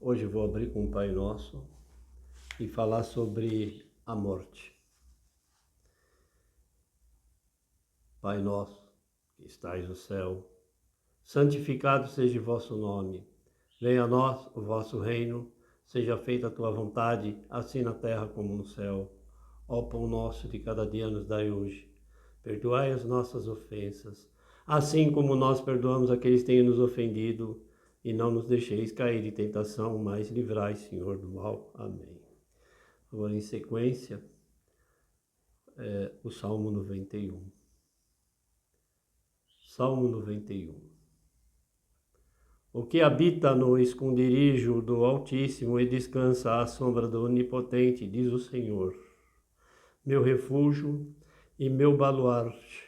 Hoje vou abrir com o Pai Nosso e falar sobre a morte. Pai nosso, que estais no céu, santificado seja o vosso nome. Venha a nós o vosso reino, seja feita a tua vontade, assim na terra como no céu. Ó pão nosso de cada dia nos dai hoje. Perdoai as nossas ofensas, assim como nós perdoamos aqueles que têm nos ofendido, e não nos deixeis cair em tentação, mas livrai, Senhor, do mal. Amém. Agora, em sequência, o Salmo 91. Salmo 91. O que habita no esconderijo do Altíssimo e descansa à sombra do Onipotente, diz o Senhor, meu refúgio e meu baluarte,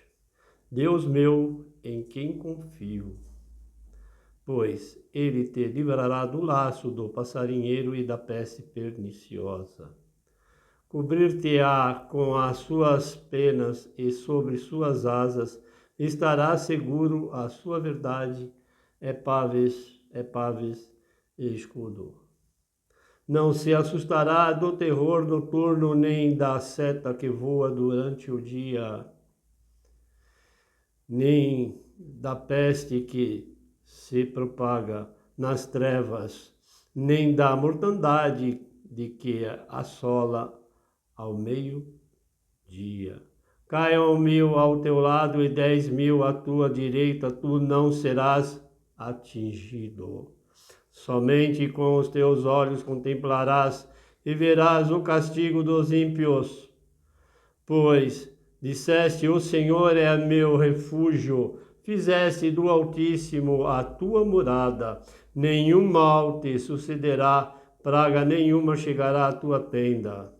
Deus meu, em quem confio. Pois ele te livrará do laço do passarinheiro e da peste perniciosa. Cobrir-te-á com as suas penas e sobre suas asas estará seguro. A sua verdade é paves e escudo. Não se assustará do terror noturno, nem da seta que voa durante o dia, nem da peste que se propaga nas trevas, nem da mortandade de que assola ao meio-dia. Caiam 1000 ao teu lado e 10.000 à tua direita, tu não serás atingido. Somente com os teus olhos contemplarás e verás o castigo dos ímpios. Pois disseste, o Senhor é meu refúgio, fizeste do Altíssimo a tua morada, nenhum mal te sucederá, praga nenhuma chegará à tua tenda.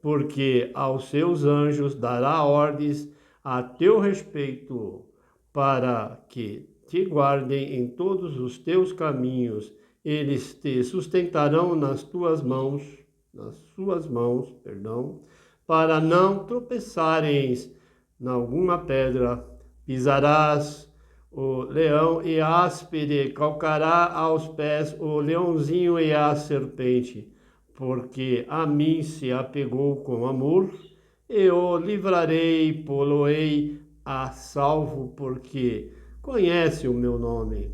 Porque aos seus anjos dará ordens a teu respeito, para que te guardem em todos os teus caminhos. Eles te sustentarão nas suas mãos, para não tropeçares em alguma pedra. Pisarás o leão e a áspide, calcará aos pés o leãozinho e a serpente. Porque a mim se apegou com amor, eu livrarei, pô-lo-ei a salvo, porque conhece o meu nome.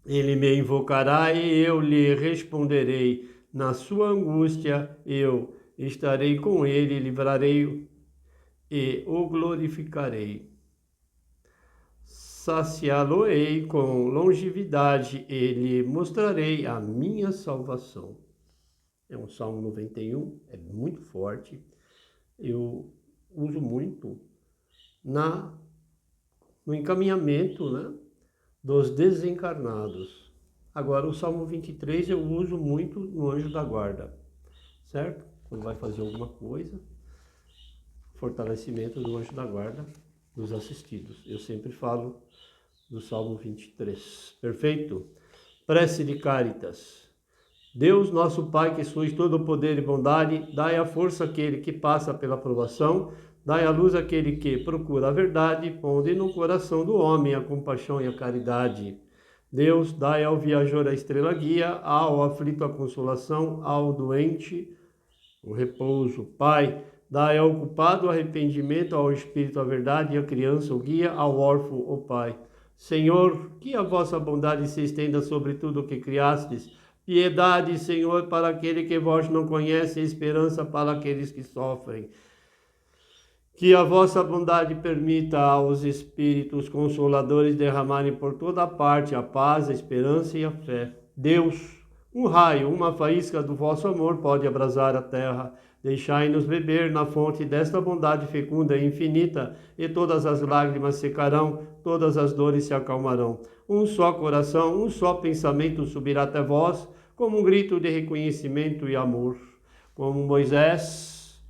Ele me invocará e eu lhe responderei. Na sua angústia eu estarei com ele, livrarei e o glorificarei. Saciá-lo-ei com longevidade e lhe mostrarei a minha salvação. É um Salmo 91, é muito forte. Eu uso muito no encaminhamento, né, dos desencarnados. Agora, o Salmo 23 eu uso muito no anjo da guarda, certo? Quando vai fazer alguma coisa, fortalecimento do anjo da guarda dos assistidos. Eu sempre falo do Salmo 23. Perfeito? Prece de Cáritas. Deus, nosso Pai, que sois todo o poder e bondade, dai a força àquele que passa pela provação, dai a luz àquele que procura a verdade, ponde no coração do homem a compaixão e a caridade. Deus, dai ao viajor a estrela guia, ao aflito a consolação, ao doente o repouso. Pai, dai ao culpado o arrependimento, ao espírito a verdade e à criança o guia, ao órfão o Pai. Senhor, que a vossa bondade se estenda sobre tudo o que criastes. Piedade, Senhor, para aquele que vós não conhece, e esperança para aqueles que sofrem. Que a vossa bondade permita aos espíritos consoladores derramarem por toda parte a paz, a esperança e a fé. Deus, um raio, uma faísca do vosso amor pode abrasar a terra. Deixai-nos beber na fonte desta bondade fecunda e infinita, e todas as lágrimas secarão, todas as dores se acalmarão. Um só coração, um só pensamento subirá até vós, como um grito de reconhecimento e amor. Como Moisés,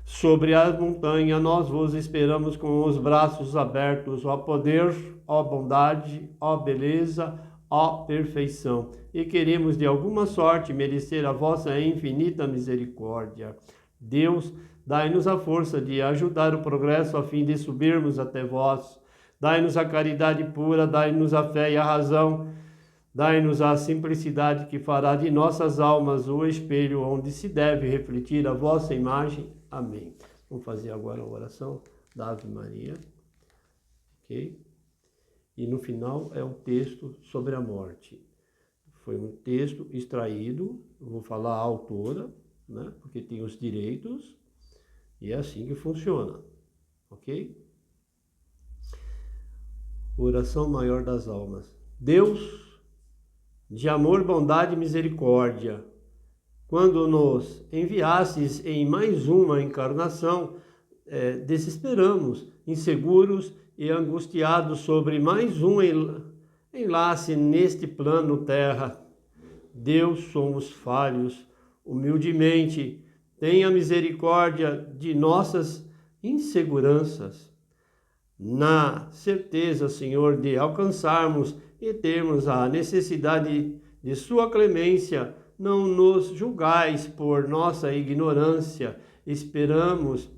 sobre a montanha, nós vos esperamos com os braços abertos, ó poder, ó bondade, ó beleza, ó perfeição. E queremos de alguma sorte merecer a vossa infinita misericórdia. Deus, dai-nos a força de ajudar o progresso a fim de subirmos até vós. Dai-nos a caridade pura, dai-nos a fé e a razão. Dai-nos a simplicidade que fará de nossas almas o espelho onde se deve refletir a vossa imagem. Amém. Vamos fazer agora a oração da Ave Maria. Ok? E no final é o texto sobre a morte. Foi um texto extraído, eu vou falar a autora, né? Porque tem os direitos, e é assim que funciona. Ok? Oração maior das almas. Deus, de amor, bondade e misericórdia, quando nos enviastes em mais uma encarnação, desesperamos, inseguros e angustiados sobre mais um enlace neste plano terra. Deus, somos falhos, humildemente, tenha misericórdia de nossas inseguranças. Na certeza, Senhor, de alcançarmos e termos a necessidade de sua clemência, não nos julgais por nossa ignorância. Esperamos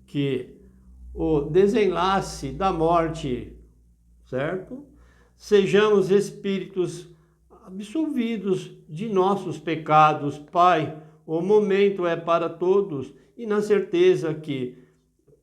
que o desenlace da morte, certo? Sejamos espíritos absolvidos de nossos pecados. Pai, o momento é para todos e na certeza que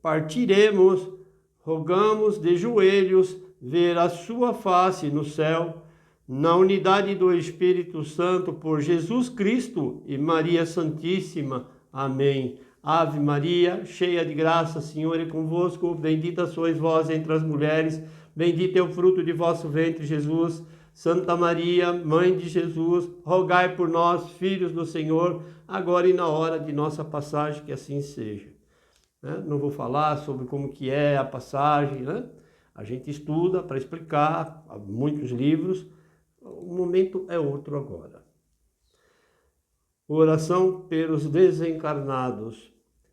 partiremos, rogamos de joelhos ver a sua face no céu, na unidade do Espírito Santo, por Jesus Cristo e Maria Santíssima. Amém. Ave Maria, cheia de graça, Senhor é convosco, bendita sois vós entre as mulheres, bendito é o fruto de vosso ventre, Jesus. Santa Maria, Mãe de Jesus, rogai por nós, filhos do Senhor, agora e na hora de nossa passagem, que assim seja. Não vou falar sobre como que é a passagem, né? A gente estuda para explicar, há muitos livros, o momento é outro agora. Oração pelos desencarnados.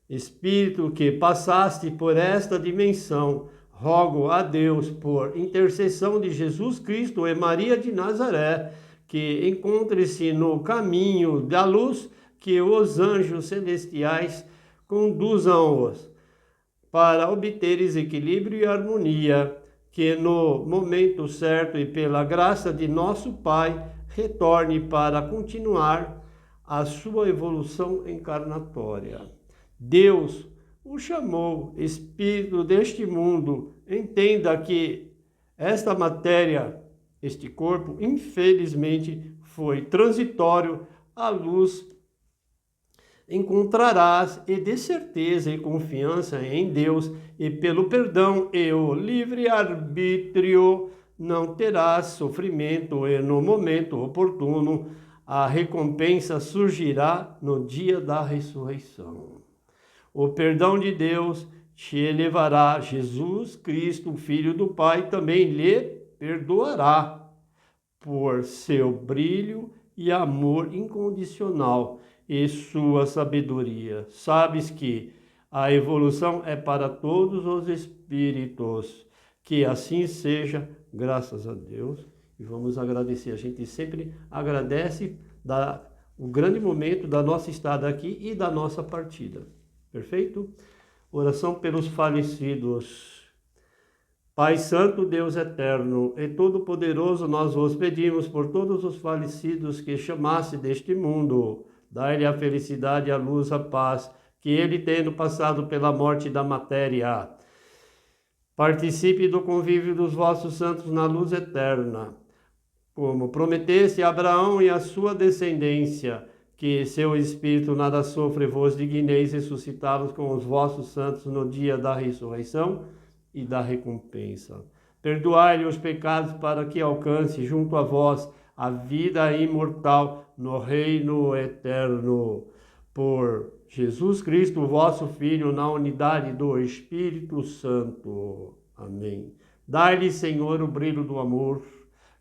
Espírito que passaste por esta dimensão, rogo a Deus, por intercessão de Jesus Cristo e Maria de Nazaré, que encontre-se no caminho da luz, que os anjos celestiais conduzam-os para obteres equilíbrio e harmonia, que no momento certo e pela graça de nosso Pai retorne para continuar a sua evolução encarnatória. Deus o chamou espírito deste mundo. Entenda que esta matéria, este corpo, infelizmente foi transitório. A luz encontrarás, e de certeza e confiança em Deus e pelo perdão e o livre-arbítrio não terás sofrimento, e no momento oportuno a recompensa surgirá no dia da ressurreição. O perdão de Deus te elevará. Jesus Cristo, Filho do Pai, também lhe perdoará por seu brilho e amor incondicional e sua sabedoria. Sabes que a evolução é para todos os espíritos. Que assim seja, graças a Deus. E vamos agradecer. A gente sempre agradece o grande momento da nossa estada aqui e da nossa partida. Perfeito? Oração pelos falecidos. Pai Santo, Deus Eterno e Todo-Poderoso, nós vos pedimos por todos os falecidos que chamasse deste mundo. Dai-lhe a felicidade, a luz, a paz, que ele, tendo passado pela morte da matéria, participe do convívio dos vossos santos na luz eterna. Como prometeste a Abraão e a sua descendência, que seu espírito nada sofre, vos digneis ressuscitá-los com os vossos santos no dia da ressurreição e da recompensa. Perdoai-lhe os pecados para que alcance junto a vós a vida imortal no reino eterno. Por Jesus Cristo, vosso Filho, na unidade do Espírito Santo. Amém. Dai-lhe, Senhor, o brilho do amor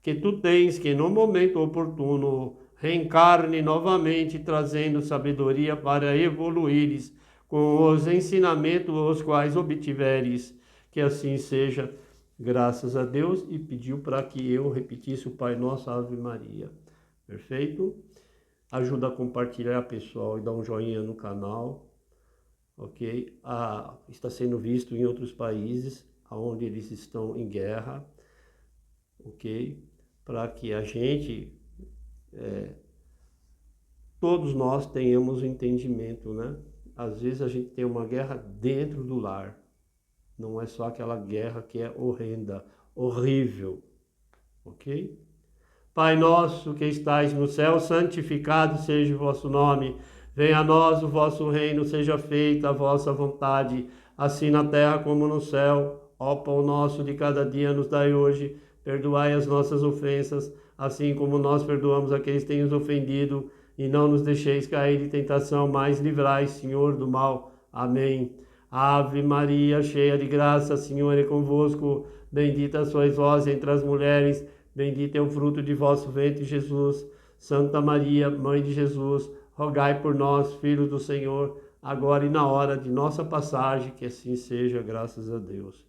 que tu tens, que no momento oportuno reencarne novamente, trazendo sabedoria para evoluires com os ensinamentos os quais obtiveres. Que assim seja, graças a Deus. E pediu para que eu repetisse o Pai Nosso, Ave Maria. Perfeito? Ajuda a compartilhar, pessoal, e dar um joinha no canal. Ok? Está sendo visto em outros países, onde eles estão em guerra. Ok? para que a gente, todos nós tenhamos entendimento, né? Às vezes a gente tem uma guerra dentro do lar, não é só aquela guerra que é horrenda, horrível, ok? Pai nosso que estais no céu, santificado seja o vosso nome. Venha a nós o vosso reino, seja feita a vossa vontade, assim na terra como no céu. Ó pão nosso de cada dia nos dai hoje. Perdoai as nossas ofensas, assim como nós perdoamos aqueles que têm nos ofendido. E não nos deixeis cair em tentação, mas livrai, Senhor, do mal. Amém. Ave Maria, cheia de graça, Senhor é convosco. Bendita sois vós entre as mulheres. Bendito é o fruto de vosso ventre, Jesus. Santa Maria, Mãe de Jesus, rogai por nós, filhos do Senhor, agora e na hora de nossa passagem, que assim seja, graças a Deus.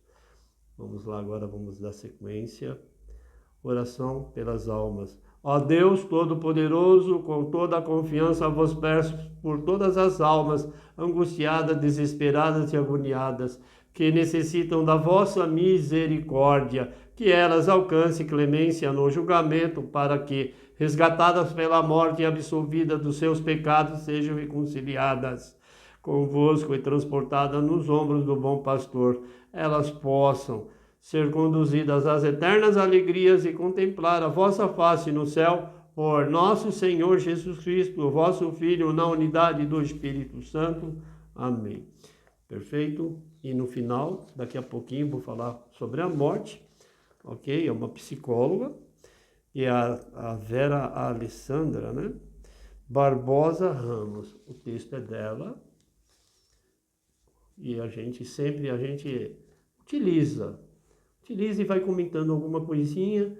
Vamos lá, agora vamos dar sequência. Oração pelas almas. Ó Deus Todo-Poderoso, com toda a confiança vos peço por todas as almas angustiadas, desesperadas e agoniadas, que necessitam da vossa misericórdia, que elas alcancem clemência no julgamento, para que, resgatadas pela morte e absolvidas dos seus pecados, sejam reconciliadas convosco e transportadas nos ombros do bom pastor, elas possam ser conduzidas às eternas alegrias e contemplar a vossa face no céu, por nosso Senhor Jesus Cristo, vosso Filho, na unidade do Espírito Santo. Amém. Perfeito? E no final, daqui a pouquinho, vou falar sobre a morte, ok? É uma psicóloga, e a Vera Alessandra, né? Barbosa Ramos. O texto é dela, e a gente utiliza e vai comentando alguma coisinha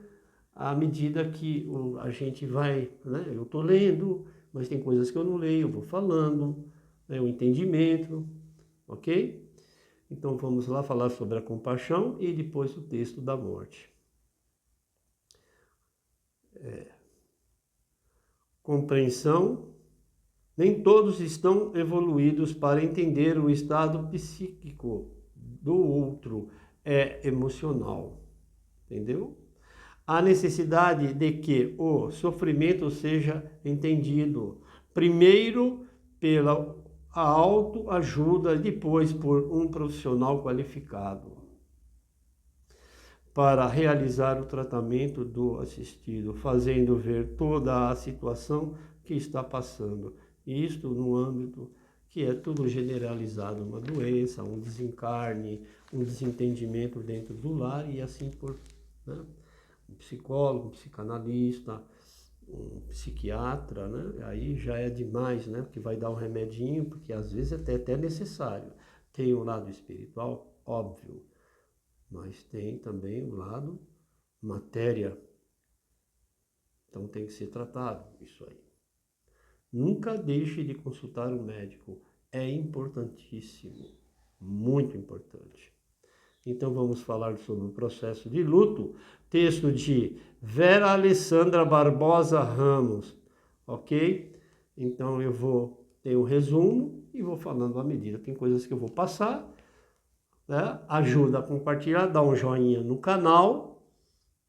à medida que a gente vai, né? Eu estou lendo, mas tem coisas que eu não leio, eu vou falando, né? O entendimento, ok? Então vamos lá falar sobre a compaixão e depois o texto da morte. Compreensão. Nem todos estão evoluídos para entender o estado psíquico do outro, é emocional, entendeu? Há necessidade de que o sofrimento seja entendido, primeiro pela autoajuda, depois por um profissional qualificado, para realizar o tratamento do assistido, fazendo ver toda a situação que está passando. Isto no âmbito que é tudo generalizado, uma doença, um desencarne, um desentendimento dentro do lar e assim por, né? Um psicólogo, um psicanalista, um psiquiatra, né? Aí já é demais, né? Porque vai dar um remedinho, porque às vezes é até necessário. Tem o lado espiritual, óbvio, mas tem também o lado matéria. Então tem que ser tratado isso aí. Nunca deixe de consultar o médico. É importantíssimo, muito importante. Então vamos falar sobre o processo de luto. Texto de Vera Alessandra Barbosa Ramos, ok? Então eu vou ter um resumo e vou falando à medida. Tem coisas que eu vou passar, né? Ajuda a compartilhar, dá um joinha no canal,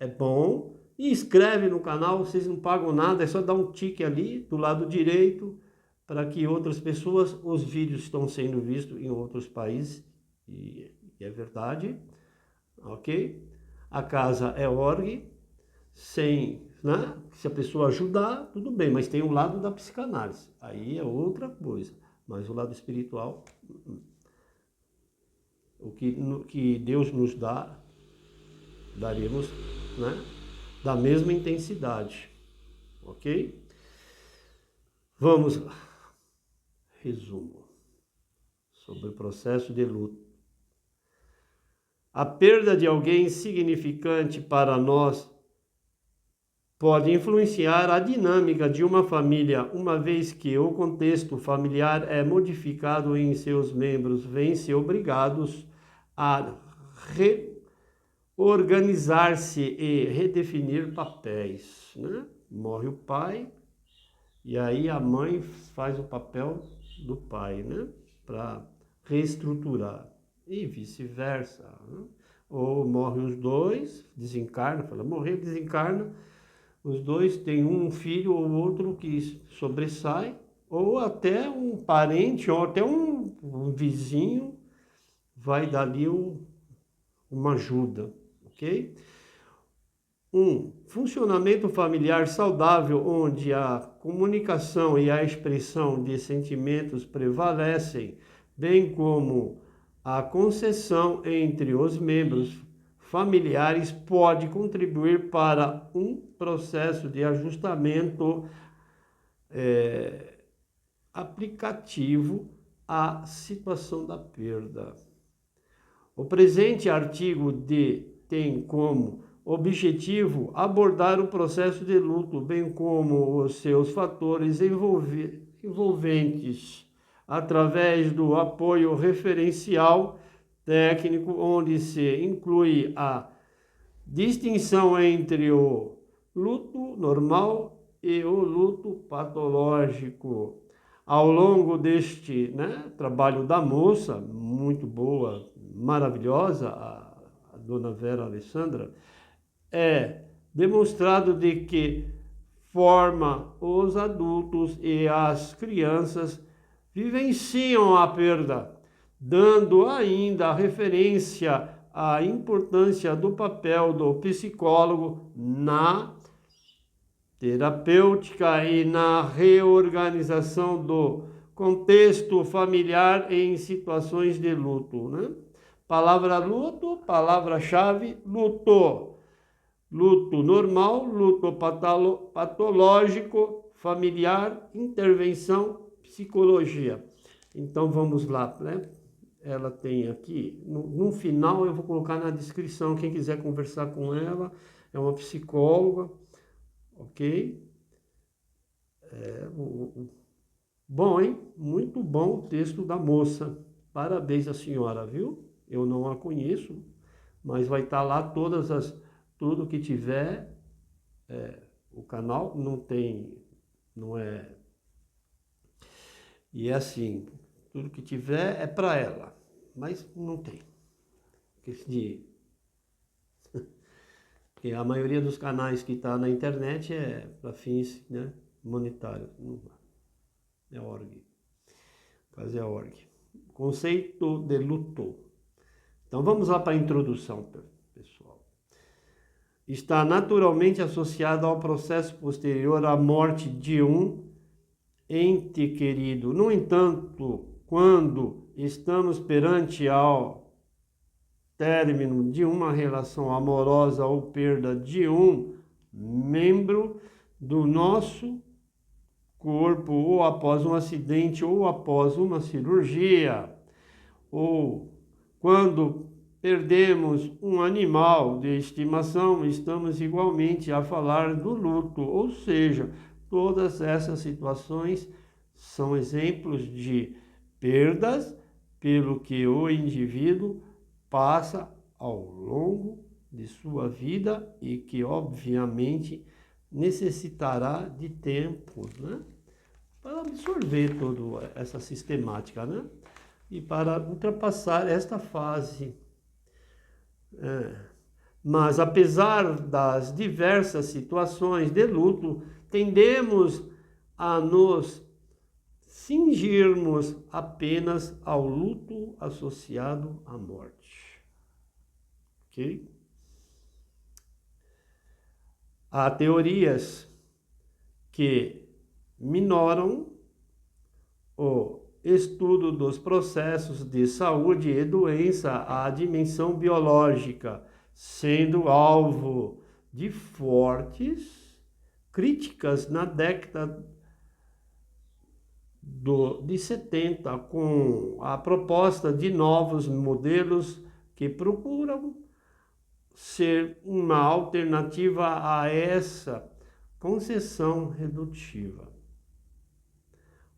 é bom. E inscreve no canal, vocês não pagam nada, é só dar um tique ali do lado direito para que outras pessoas, os vídeos estão sendo vistos em outros países, e é verdade, ok? A casa é org, sem, né? Se a pessoa ajudar, tudo bem, mas tem o lado da psicanálise, aí é outra coisa, mas o lado espiritual, o que Deus nos dá, daremos, né? Da mesma intensidade, ok? Vamos lá. Resumo sobre o processo de luto. A perda de alguém significante para nós pode influenciar a dinâmica de uma família, uma vez que o contexto familiar é modificado em seus membros, vêm-se obrigados a organizar-se e redefinir papéis, né? Morre o pai, e aí a mãe faz o papel do pai, né? Para reestruturar. E vice-versa, né? Ou morrem os dois, desencarna, fala, morreu, desencarna, Os dois têm um filho ou outro que sobressai, ou até um parente, ou até um vizinho vai dar ali uma ajuda, ok? Funcionamento familiar saudável, onde a comunicação e a expressão de sentimentos prevalecem, bem como a concessão entre os membros familiares, pode contribuir para um processo de ajustamento aplicativo à situação da perda. O presente artigo tem como objetivo abordar o processo de luto, bem como os seus fatores envolventes, através do apoio referencial técnico, onde se inclui a distinção entre o luto normal e o luto patológico. Ao longo deste trabalho da moça, muito boa, maravilhosa, a dona Vera Alessandra, é demonstrado de que forma os adultos e as crianças vivenciam a perda, dando ainda referência à importância do papel do psicólogo na terapêutica e na reorganização do contexto familiar em situações de luto, Palavra luto, palavra-chave, luto. Luto normal, luto patológico, familiar, intervenção, psicologia. Então vamos lá, Ela tem aqui, no final eu vou colocar na descrição, quem quiser conversar com ela, é uma psicóloga, ok? Bom, hein? Muito bom o texto da moça. Parabéns à senhora, viu? Eu não a conheço, mas vai estar lá tudo que tiver. O canal não é... E é assim, tudo que tiver é para ela, mas não tem. Porque a maioria dos canais que está na internet é para fins monetários. É org. Quase é org. Conceito de luto. Então vamos lá para a introdução, pessoal. Está naturalmente associado ao processo posterior à morte de um ente querido. No entanto, quando estamos perante ao término de uma relação amorosa ou perda de um membro do nosso corpo, ou após um acidente, ou após uma cirurgia, ou quando perdemos um animal de estimação, estamos igualmente a falar do luto, ou seja, todas essas situações são exemplos de perdas pelo que o indivíduo passa ao longo de sua vida e que, obviamente, necessitará de tempo, para absorver toda essa sistemática, e para ultrapassar esta fase. Mas, apesar das diversas situações de luto, tendemos a nos cingirmos apenas ao luto associado à morte. Ok? Há teorias que minoram o estudo dos processos de saúde e doença à dimensão biológica, sendo alvo de fortes críticas na década de 70, com a proposta de novos modelos que procuram ser uma alternativa a essa concepção redutiva,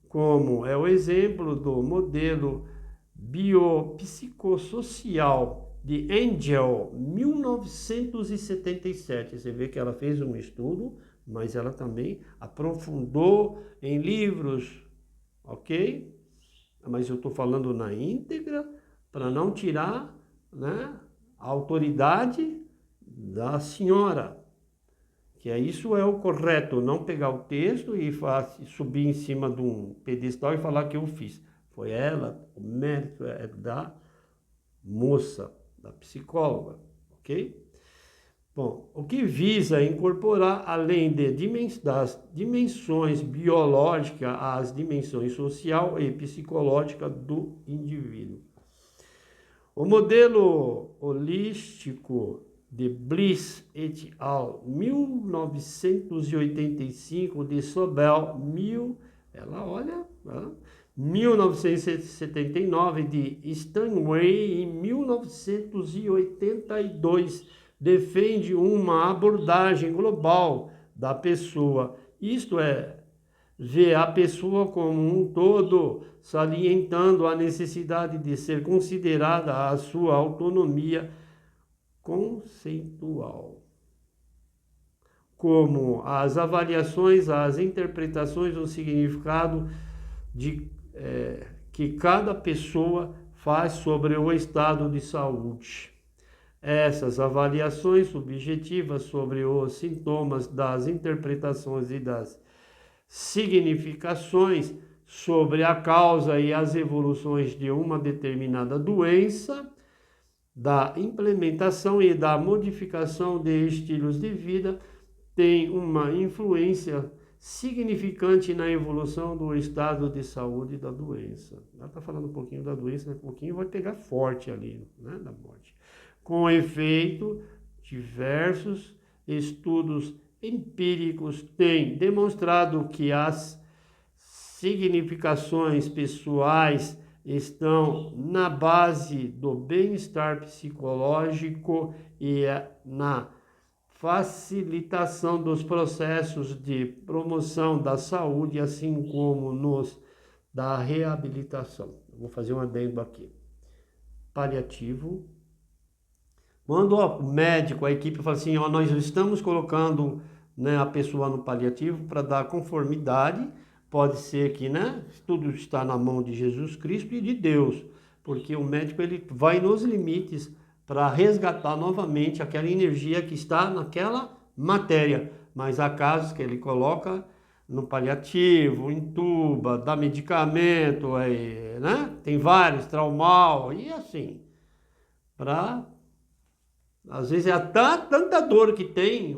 como é o exemplo do modelo biopsicossocial de Angel, 1977. Você vê que ela fez um estudo, mas ela também aprofundou em livros, ok? Mas eu estou falando na íntegra, para não tirar a autoridade da senhora, Que isso é o correto, não pegar o texto e subir em cima de um pedestal e falar que eu fiz. Foi ela, o mérito é da moça, da psicóloga, ok? Bom, o que visa incorporar, além das dimensões biológicas, as dimensões social e psicológica do indivíduo. O modelo holístico de Bliss et al., 1985, de Sobel, 1979, de Stanway, em 1982, defende uma abordagem global da pessoa, isto é, vê a pessoa como um todo, salientando a necessidade de ser considerada a sua autonomia conceitual, como as avaliações, as interpretações do significado que cada pessoa faz sobre o estado de saúde. Essas avaliações subjetivas sobre os sintomas, das interpretações e das significações sobre a causa e as evoluções de uma determinada doença, da implementação e da modificação de estilos de vida, tem uma influência significante na evolução do estado de saúde da doença. Ela está falando um pouquinho da doença, um pouquinho vai pegar forte ali, né, da morte. Com efeito, diversos estudos empíricos têm demonstrado que as significações pessoais estão na base do bem-estar psicológico e na facilitação dos processos de promoção da saúde, assim como nos da reabilitação. Vou fazer um adendo aqui. Paliativo. Quando o médico, a equipe fala assim, nós estamos colocando, né, a pessoa no paliativo para dar conformidade, pode ser que, né, tudo está na mão de Jesus Cristo e de Deus, porque o médico ele vai nos limites para resgatar novamente aquela energia que está naquela matéria, mas há casos que ele coloca no paliativo, entuba, dá medicamento, né, tem vários, traumal, e assim, para... Às vezes é tanta dor que tem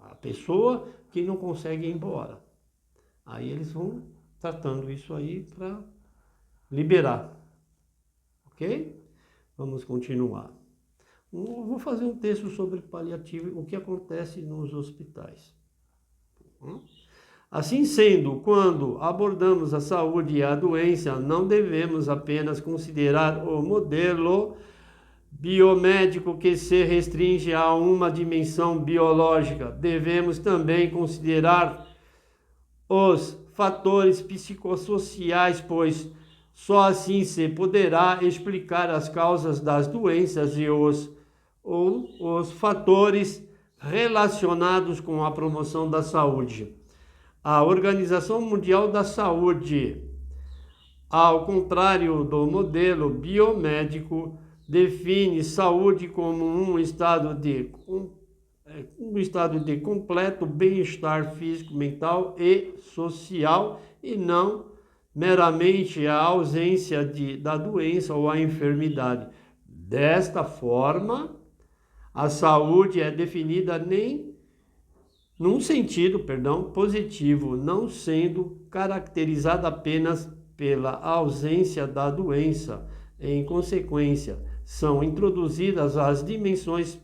a pessoa que não consegue ir embora. Aí eles vão tratando isso aí para liberar. Ok? Vamos continuar. Vou fazer um texto sobre paliativo e o que acontece nos hospitais. Assim sendo, quando abordamos a saúde e a doença, não devemos apenas considerar o modelo biomédico que se restringe a uma dimensão biológica. Devemos também considerar os fatores psicossociais, pois só assim se poderá explicar as causas das doenças e os fatores relacionados com a promoção da saúde. A Organização Mundial da Saúde, ao contrário do modelo biomédico, define saúde como um estado de completo bem-estar físico, mental e social, e não meramente a ausência da doença ou a enfermidade. Desta forma, a saúde é definida num sentido, positivo, não sendo caracterizada apenas pela ausência da doença. Em consequência, são introduzidas as dimensões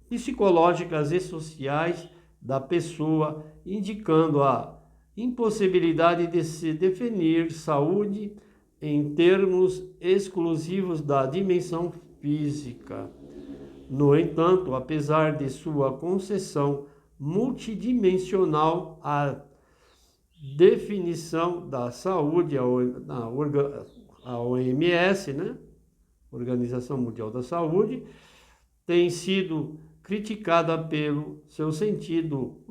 psicológicas e sociais da pessoa, indicando a impossibilidade de se definir saúde em termos exclusivos da dimensão física. No entanto, apesar de sua concepção multidimensional, a definição da saúde, a OMS, né? Organização Mundial da Saúde, tem sido criticada pelo seu sentido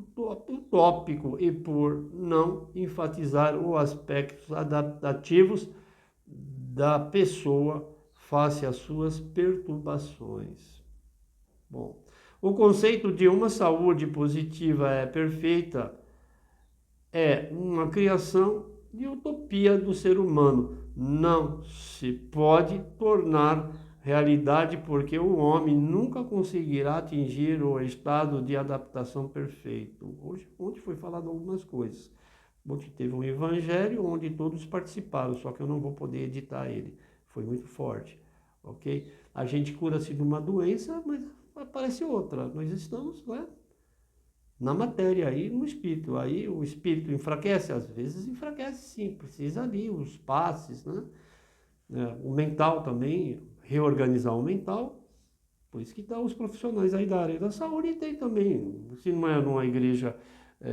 utópico e por não enfatizar os aspectos adaptativos da pessoa face às suas perturbações. Bom, O conceito de uma saúde positiva é perfeita é uma criação de utopia do ser humano. Não se pode tornar realidade porque o homem nunca conseguirá atingir o estado de adaptação perfeito. Ontem foi falado algumas coisas. Ontem teve um evangelho onde todos participaram, só que eu não vou poder editar ele. Foi muito forte, ok? A gente cura-se de uma doença, mas aparece outra. Nós estamos, né, na matéria aí, no espírito. Aí o espírito enfraquece, às vezes enfraquece sim, precisa ali os passes, né? O mental também, reorganizar o mental. Por isso que estão os profissionais aí da área da saúde e tem também, se não é numa igreja,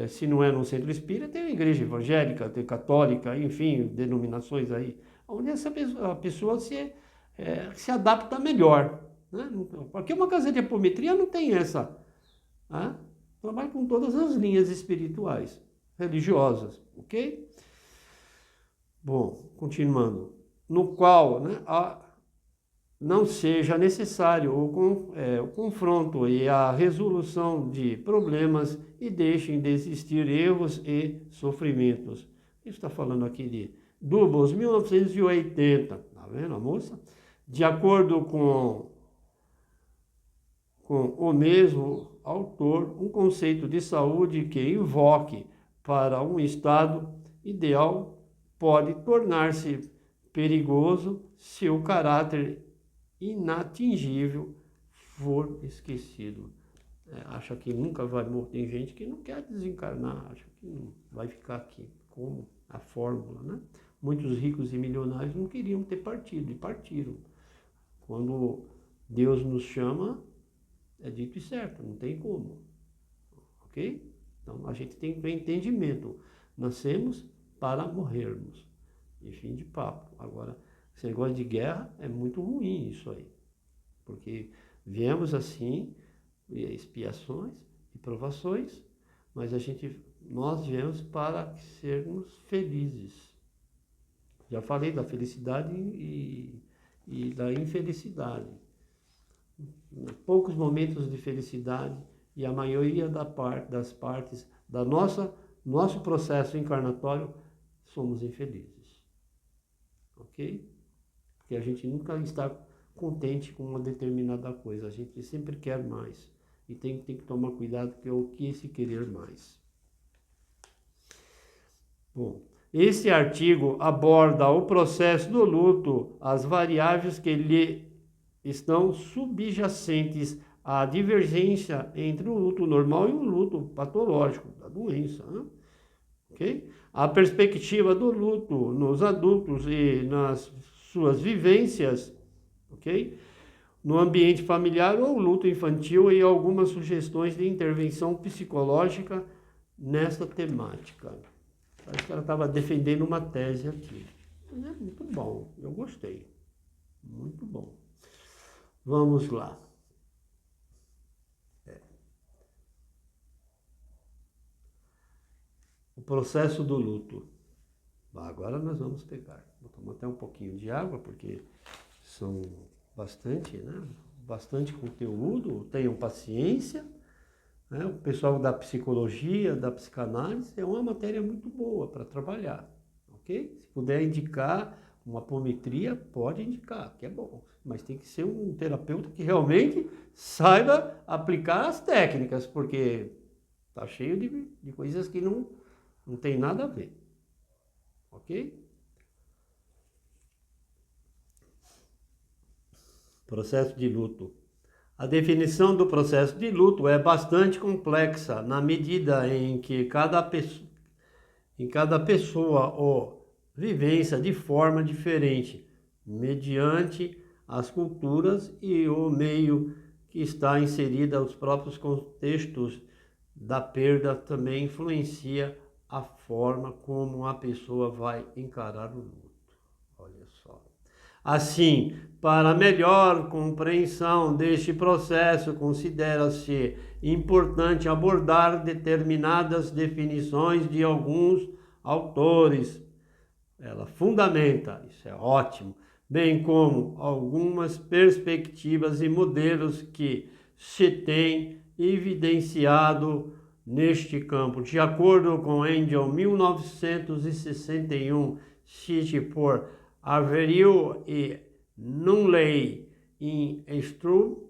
se não é num centro espírita, tem a igreja evangélica, tem católica, enfim, denominações aí, onde a pessoa se adapta melhor, né? Porque uma casa de apometria não tem essa, né? Trabalha com todas as linhas espirituais, religiosas, ok? Bom, continuando. No qual, né, não seja necessário o confronto e a resolução de problemas e deixem de existir erros e sofrimentos. Isso está falando aqui de Dubos, 1980, tá vendo a moça? De acordo com o mesmo autor, um conceito de saúde que invoque para um estado ideal pode tornar-se perigoso se o caráter inatingível for esquecido. Acha que nunca vai morrer. Tem gente que não quer desencarnar, acha que não vai ficar aqui, como a fórmula, né? Muitos ricos e milionários não queriam ter partido e partiram. Quando Deus nos chama, é dito e certo, não tem como, ok? Então a gente tem que ter entendimento. Nascemos para morrermos. E fim de papo. Agora, esse negócio de guerra é muito ruim isso aí. Porque viemos assim, expiações e provações, mas nós viemos para sermos felizes. Já falei da felicidade e da infelicidade. Poucos momentos de felicidade e a maioria das partes da nosso processo encarnatório somos infelizes. Ok? Porque a gente nunca está contente com uma determinada coisa, a gente sempre quer mais. E tem que tomar cuidado que é o que se querer mais. Bom, esse artigo aborda o processo do luto, as variáveis que lhe estão subjacentes à divergência entre o luto normal e o luto patológico da doença, né? Okay? A perspectiva do luto nos adultos e nas suas vivências, ok? No ambiente familiar ou luto infantil e algumas sugestões de intervenção psicológica nesta temática. Parece que ela estava defendendo uma tese aqui. É muito bom, eu gostei. Muito bom. Vamos lá. O processo do luto. Agora nós vamos pegar. Vou tomar até um pouquinho de água, porque são bastante, né? Bastante conteúdo. Tenham paciência. Né? O pessoal da psicologia, da psicanálise, é uma matéria muito boa para trabalhar. Ok? Se puder indicar uma apometria, pode indicar, que é bom. Mas tem que ser um terapeuta que realmente saiba aplicar as técnicas, porque tá cheio de coisas que não tem nada a ver. Ok? Processo de luto. A definição do processo de luto é bastante complexa na medida em que cada pessoa ou vivência de forma diferente, mediante as culturas e o meio que está inserida, os próprios contextos da perda também influencia a forma como a pessoa vai encarar o luto. Olha só. Assim, para melhor compreensão deste processo, considera-se importante abordar determinadas definições de alguns autores. Ela fundamenta, isso é ótimo, bem como algumas perspectivas e modelos que se tem evidenciado neste campo. De acordo com Engel, 1961, cite por Averill e Nunley em Struve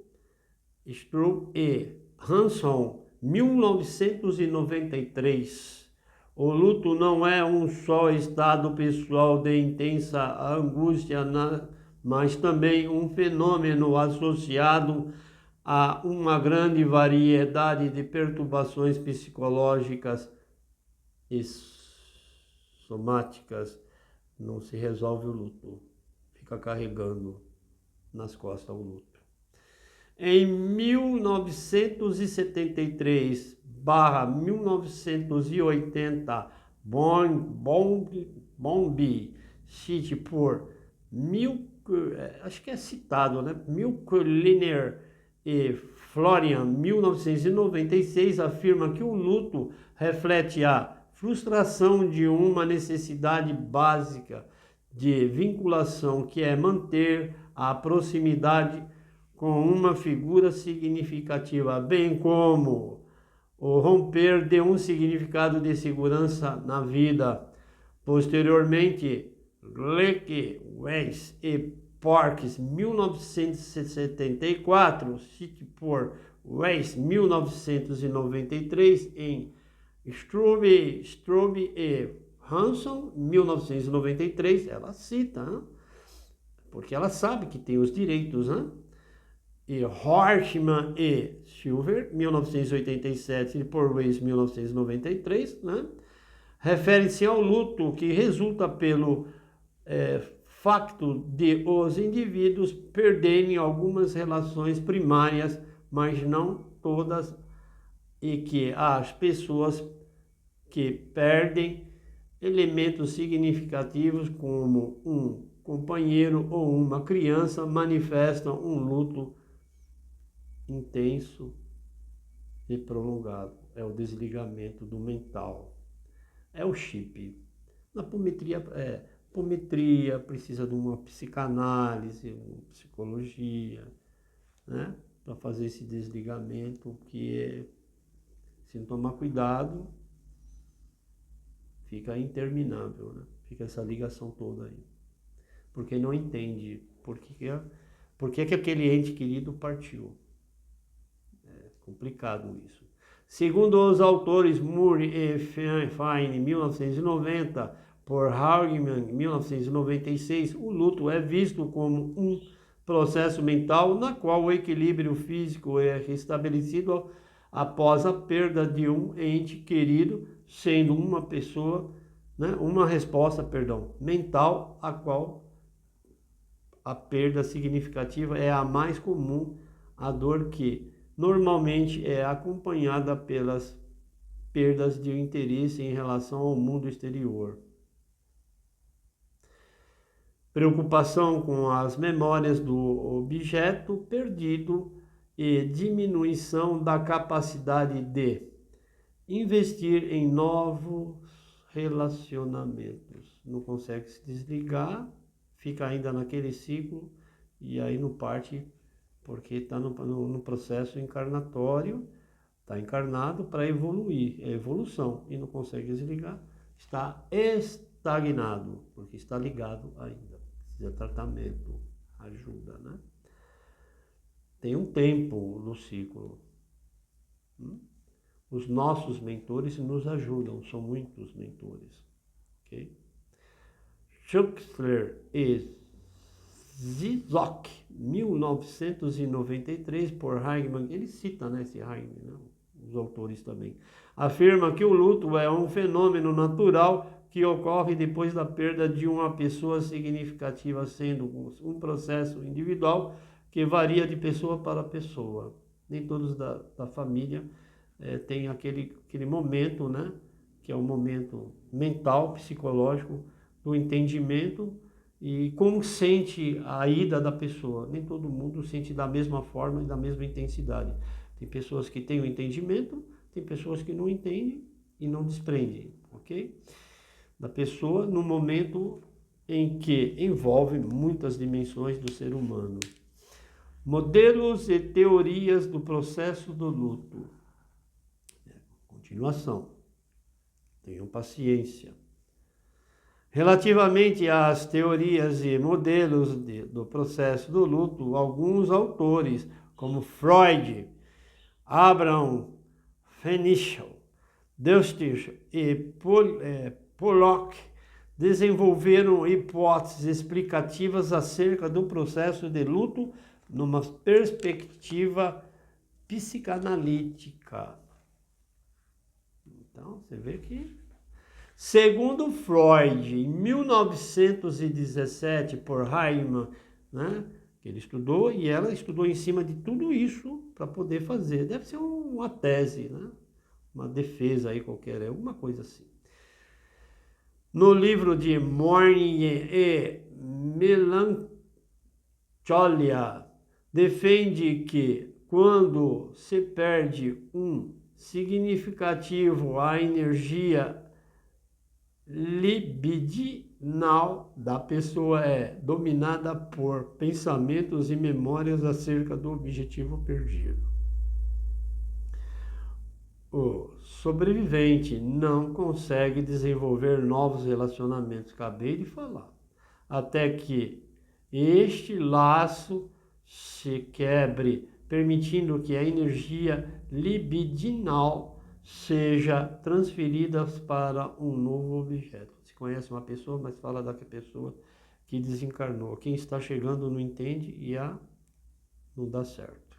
e Hanson, 1993. O luto não é um só estado pessoal de intensa angústia, mas também um fenômeno associado a uma grande variedade de perturbações psicológicas e somáticas. Não se resolve o luto, fica carregando nas costas o luto. Em 1973/1980, Bombi, cite por acho que é citado, né? Milkliner e Florian, 1996, afirma que o luto reflete a frustração de uma necessidade básica de vinculação, que é manter a proximidade com uma figura significativa, bem como o romper de um significado de segurança na vida. Posteriormente, Leckie, Weiss e Parks, 1974, cite por Weiss, 1993, em Struve e Hanson, 1993, ela cita, né? Porque ela sabe que tem os direitos, né? E Horstman e Silver, 1987, e por Weiss, 1993, né? Refere-se ao luto que resulta pelo facto de os indivíduos perderem algumas relações primárias, mas não todas, e que as pessoas que perdem elementos significativos como um companheiro ou uma criança manifestam um luto intenso e prolongado. É o desligamento do mental. É o chip. Na apometria, precisa de uma psicanálise, uma psicologia, né? Para fazer esse desligamento, que se não tomar cuidado, fica interminável, né? Fica essa ligação toda aí. Porque não entende por que aquele ente querido partiu. É complicado isso. Segundo os autores Moore e Fine, 1990, por Hargman, 1996, o luto é visto como um processo mental na qual o equilíbrio físico é restabelecido após a perda de um ente querido, sendo uma pessoa, né, uma resposta, mental, a qual a perda significativa é a mais comum, a dor que normalmente é acompanhada pelas perdas de interesse em relação ao mundo exterior. Preocupação com as memórias do objeto perdido e diminuição da capacidade de investir em novos relacionamentos. Não consegue se desligar, fica ainda naquele ciclo e aí não parte, porque está no processo encarnatório, está encarnado para evoluir, é evolução, e não consegue desligar, está estagnado, porque está ligado ainda, precisa de tratamento, ajuda, né? Tem um tempo no ciclo. Os nossos mentores nos ajudam, são muitos mentores, ok? Schuxler e Zizok, 1993, por Heigman, ele cita, né, esse Heigman, né, os autores também, afirma que o luto é um fenômeno natural que ocorre depois da perda de uma pessoa significativa, sendo um processo individual que varia de pessoa para pessoa. Nem todos da família tem aquele momento, né, que é um momento mental, psicológico, do entendimento e como sente a ida da pessoa. Nem todo mundo sente da mesma forma e da mesma intensidade. Tem pessoas que têm o entendimento, tem pessoas que não entendem e não desprendem, ok? Da pessoa no momento em que envolve muitas dimensões do ser humano. Modelos e teorias do processo do luto. Continuação. Tenham paciência. Relativamente às teorias e modelos do processo do luto, alguns autores, como Freud, Abraham Fenichel, Dusty e Pollock, desenvolveram hipóteses explicativas acerca do processo de luto numa perspectiva psicanalítica. Então, você vê que, segundo Freud, em 1917, por Heimann, né, que ele estudou, e ela estudou em cima de tudo isso para poder fazer. Deve ser uma tese, né? Uma defesa aí qualquer, alguma coisa assim. No livro de Mourning e Melancholia, defende que quando se perde um significativo a energia libidinal da pessoa é dominada por pensamentos e memórias acerca do objetivo perdido. O sobrevivente não consegue desenvolver novos relacionamentos, acabei de falar, até que este laço se quebre, permitindo que a energia libidinal seja transferida para um novo objeto. Se conhece uma pessoa, mas fala da pessoa que desencarnou. Quem está chegando não entende e não dá certo.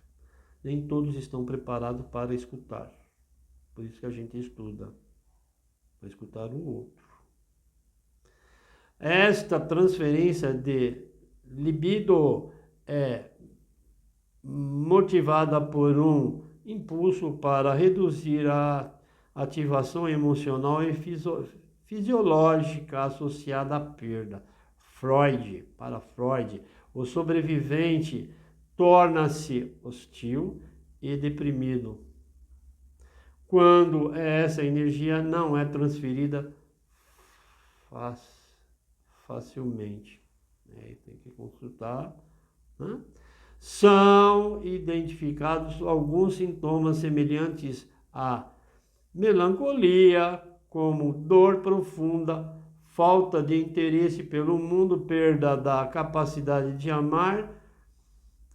Nem todos estão preparados para escutar. Por isso que a gente estuda, para escutar o outro. Esta transferência de libido é motivada por um impulso para reduzir a ativação emocional e fisiológica associada à perda. Para Freud, o sobrevivente torna-se hostil e deprimido quando essa energia não é transferida facilmente. Tem que consultar, né? São identificados alguns sintomas semelhantes à melancolia, como dor profunda, falta de interesse pelo mundo, perda da capacidade de amar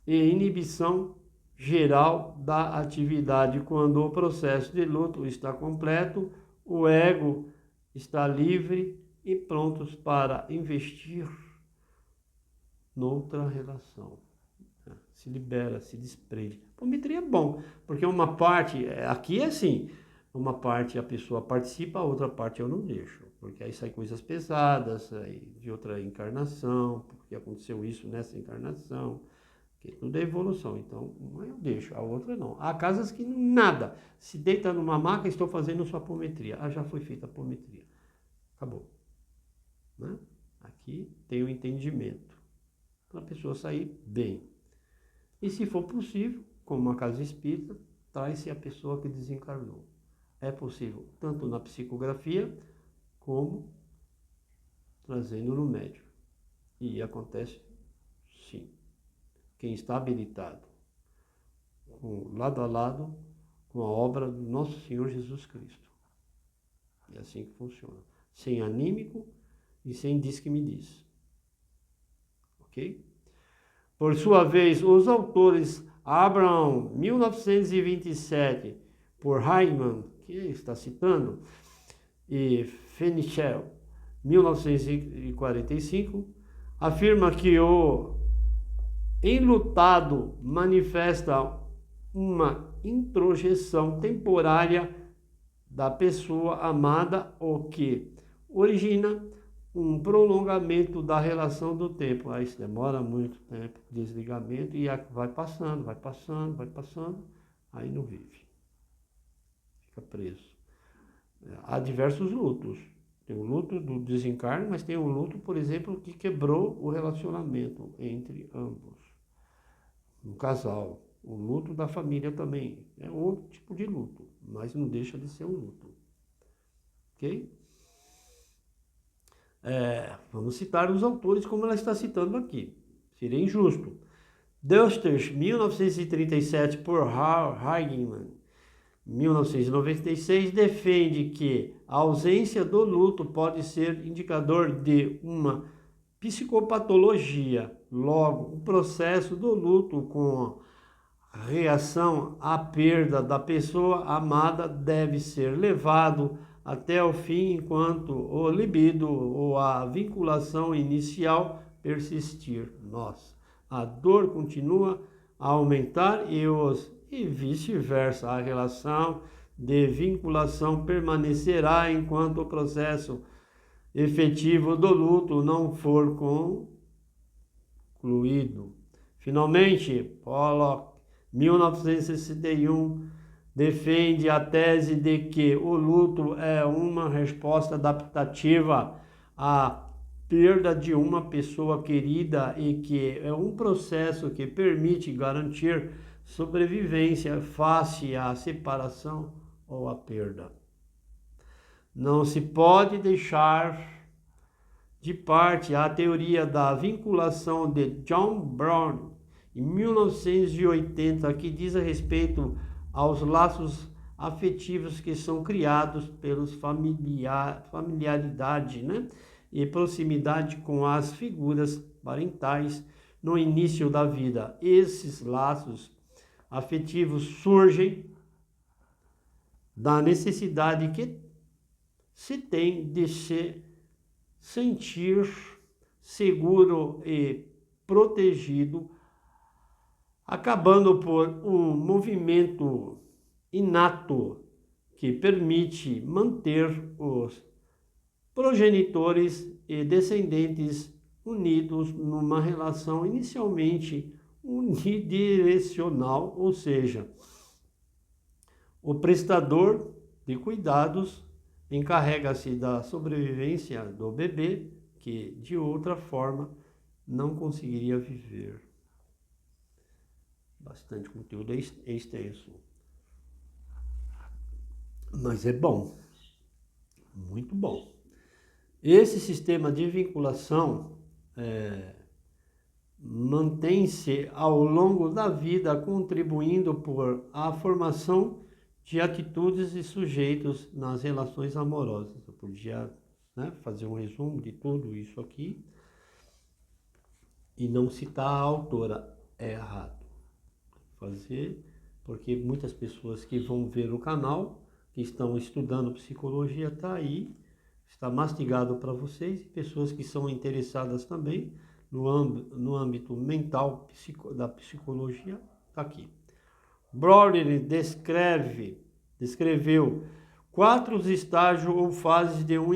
e inibição geral da atividade. Quando o processo de luto está completo, o ego está livre e prontos para investir noutra relação. Se libera, se desprende. Apometria é bom, porque uma parte, aqui é assim, uma parte a pessoa participa, a outra parte eu não deixo, porque aí saem coisas pesadas, aí de outra encarnação, porque aconteceu isso nessa encarnação, que tudo é evolução. Então, uma eu deixo, a outra não. Há casas que nada, se deita numa maca, estou fazendo sua apometria. Já foi feita a apometria. Acabou. Né? Aqui tem o entendimento, para a pessoa sair bem. E se for possível, como uma casa espírita, traz-se a pessoa que desencarnou. É possível, tanto na psicografia, como trazendo no médium. E acontece, sim. Quem está habilitado, lado a lado, com a obra do nosso Senhor Jesus Cristo. É assim que funciona. Sem anímico e sem diz que me diz. Ok? Por sua vez, os autores Abraham, 1927, por Heimann, que está citando, e Fenichel, 1945, afirma que o enlutado manifesta uma introjeção temporária da pessoa amada, o que origina um prolongamento da relação do tempo. Aí isso demora muito tempo, desligamento, e vai passando, aí não vive. Fica preso. Há diversos lutos. Tem o luto do desencarne, mas tem o luto, por exemplo, que quebrou o relacionamento entre ambos. Um casal. O luto da família também. É outro tipo de luto, mas não deixa de ser um luto. Ok? Vamos citar os autores como ela está citando aqui. Seria injusto. Dusters, 1937, por Hageman, 1996, defende que a ausência do luto pode ser indicador de uma psicopatologia. Logo, o processo do luto com reação à perda da pessoa amada deve ser levado até o fim enquanto o libido ou a vinculação inicial persistir. A dor continua a aumentar e vice-versa. A relação de vinculação permanecerá enquanto o processo efetivo do luto não for concluído. Finalmente, Pollock, 1961, defende a tese de que o luto é uma resposta adaptativa à perda de uma pessoa querida e que é um processo que permite garantir sobrevivência face à separação ou à perda. Não se pode deixar de parte a teoria da vinculação de John Brown, em 1980, que diz a respeito aos laços afetivos que são criados pelos familiaridade, e proximidade com as figuras parentais no início da vida. Esses laços afetivos surgem da necessidade que se tem de se sentir seguro e protegido, acabando por um movimento inato que permite manter os progenitores e descendentes unidos numa relação inicialmente unidirecional, ou seja, o prestador de cuidados encarrega-se da sobrevivência do bebê, que de outra forma não conseguiria viver. Bastante conteúdo extenso. Mas é bom, muito bom. Esse sistema de vinculação mantém-se ao longo da vida, contribuindo por a formação de atitudes e sujeitos nas relações amorosas. Eu podia fazer um resumo de tudo isso aqui e não citar a autora, é errado fazer, porque muitas pessoas que vão ver o canal, que estão estudando psicologia, está aí, está mastigado para vocês, e pessoas que são interessadas também no âmbito mental da psicologia, está aqui. Brauer descreveu 4 estágios ou fases de um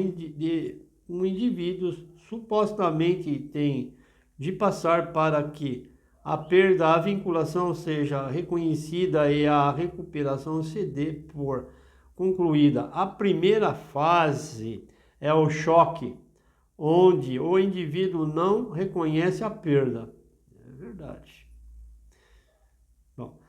indivíduo supostamente tem de passar para que a perda, a vinculação seja reconhecida e a recuperação se dê por concluída. A primeira fase é o choque, onde o indivíduo não reconhece a perda. É verdade. Bom,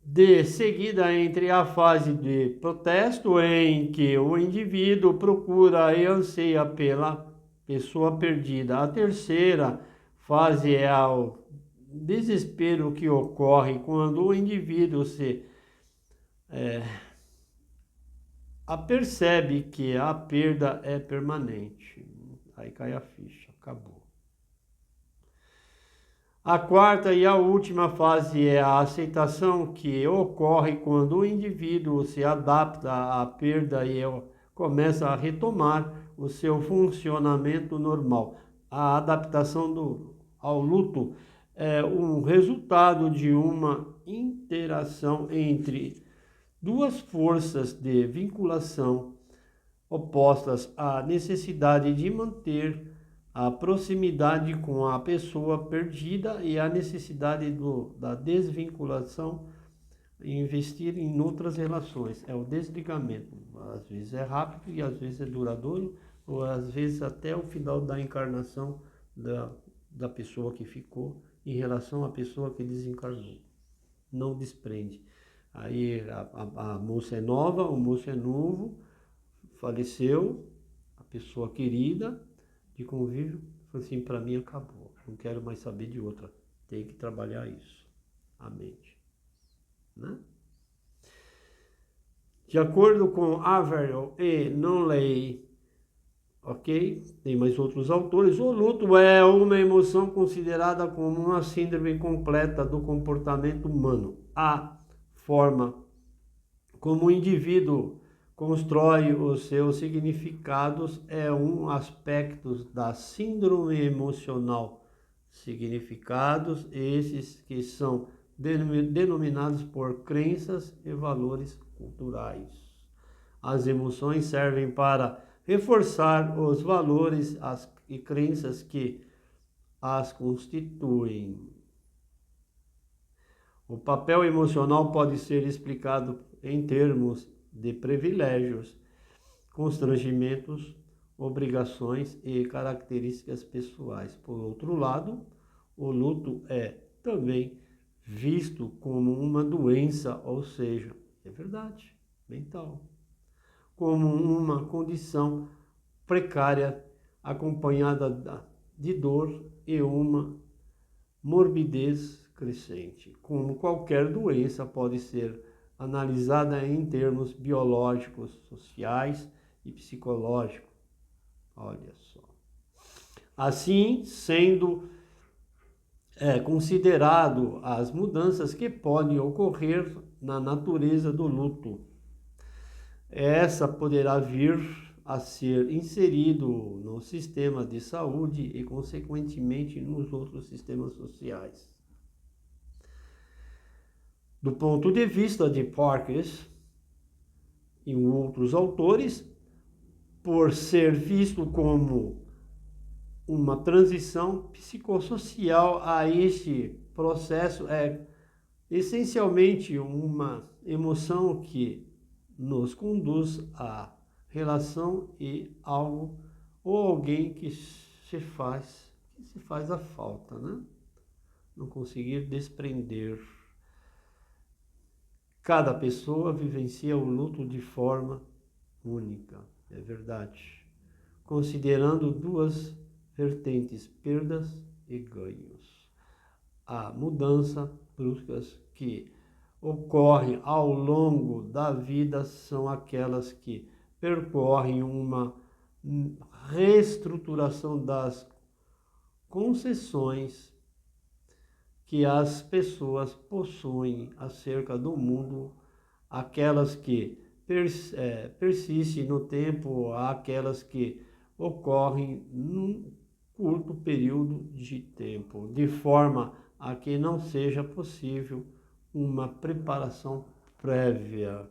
de seguida, entre a fase de protesto, em que o indivíduo procura e anseia pela pessoa perdida. A terceira fase é o desespero que ocorre quando o indivíduo se apercebe que a perda é permanente. Aí cai a ficha, acabou. A quarta e a última fase é a aceitação, que ocorre quando o indivíduo se adapta à perda e começa a retomar o seu funcionamento normal. A adaptação ao luto é um resultado de uma interação entre duas forças de vinculação opostas: à necessidade de manter a proximidade com a pessoa perdida e a necessidade da desvinculação e investir em outras relações. É o desligamento. Às vezes é rápido e às vezes é duradouro, ou às vezes até o final da encarnação da pessoa que ficou em relação à pessoa que desencarnou. Não desprende. Aí a moça é nova, o moço é novo, faleceu, a pessoa querida de convívio, falou assim: para mim acabou, não quero mais saber de outra. tem que trabalhar isso, a mente, né? De acordo com Averill e Nonley, ok? Tem mais outros autores. O luto é uma emoção considerada como uma síndrome completa do comportamento humano. A forma como o indivíduo constrói os seus significados é um aspecto da síndrome emocional. Significados esses que são denominados por crenças e valores culturais. As emoções servem para reforçar os valores e crenças que as constituem. O papel emocional pode ser explicado em termos de privilégios, constrangimentos, obrigações e características pessoais. Por outro lado, o luto é também visto como uma doença, ou seja, é verdade, mental, como uma condição precária acompanhada de dor e uma morbidez crescente. Como qualquer doença pode ser analisada em termos biológicos, sociais e psicológicos. Olha só. Assim, sendo considerado as mudanças que podem ocorrer na natureza do luto. Essa poderá vir a ser inserido no sistema de saúde e, consequentemente, nos outros sistemas sociais. Do ponto de vista de Parkes e outros autores, por ser visto como uma transição psicossocial a este processo, é essencialmente uma emoção que nos conduz à relação e algo ou alguém que se faz a falta, né? Não conseguir desprender. Cada pessoa vivencia o luto de forma única, é verdade, considerando duas vertentes, perdas e ganhos. A mudança bruscas que ocorrem ao longo da vida são aquelas que percorrem uma reestruturação das concessões que as pessoas possuem acerca do mundo, aquelas que persistem no tempo, aquelas que ocorrem num curto período de tempo, de forma a que não seja possível uma preparação prévia.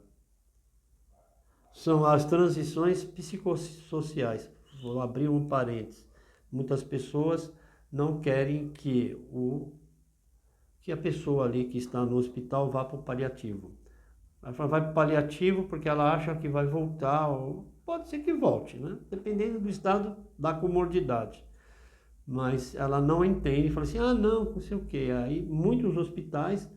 São as transições psicossociais. Vou abrir um parênteses. Muitas pessoas não querem que a pessoa ali que está no hospital vá para o paliativo. Vai para o paliativo porque ela acha que vai voltar, ou pode ser que volte, né? Dependendo do estado da comorbidade. Mas ela não entende, fala assim, não sei o quê. Aí muitos hospitais,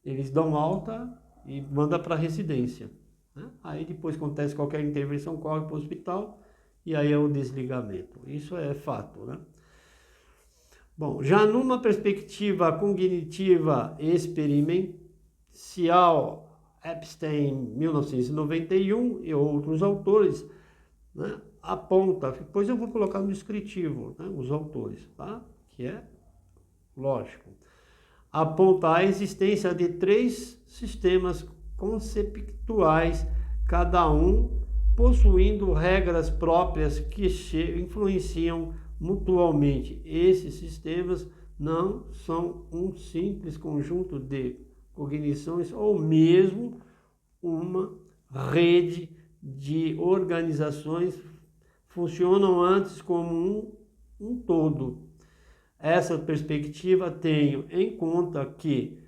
eles dão alta e mandam para residência, né? Aí depois acontece qualquer intervenção, corre para o hospital e aí é o desligamento. Isso é fato, né? Bom, já numa perspectiva cognitiva experiencial, Epstein, 1991, e outros autores, né, aponta, depois eu vou colocar no descritivo, né, os autores, tá? Que é lógico. Aponta a existência de 3 sistemas conceptuais, cada um possuindo regras próprias que influenciam mutualmente. Esses sistemas não são um simples conjunto de cognições ou mesmo uma rede de organizações, funcionam antes como um todo. Essa perspectiva tem em conta que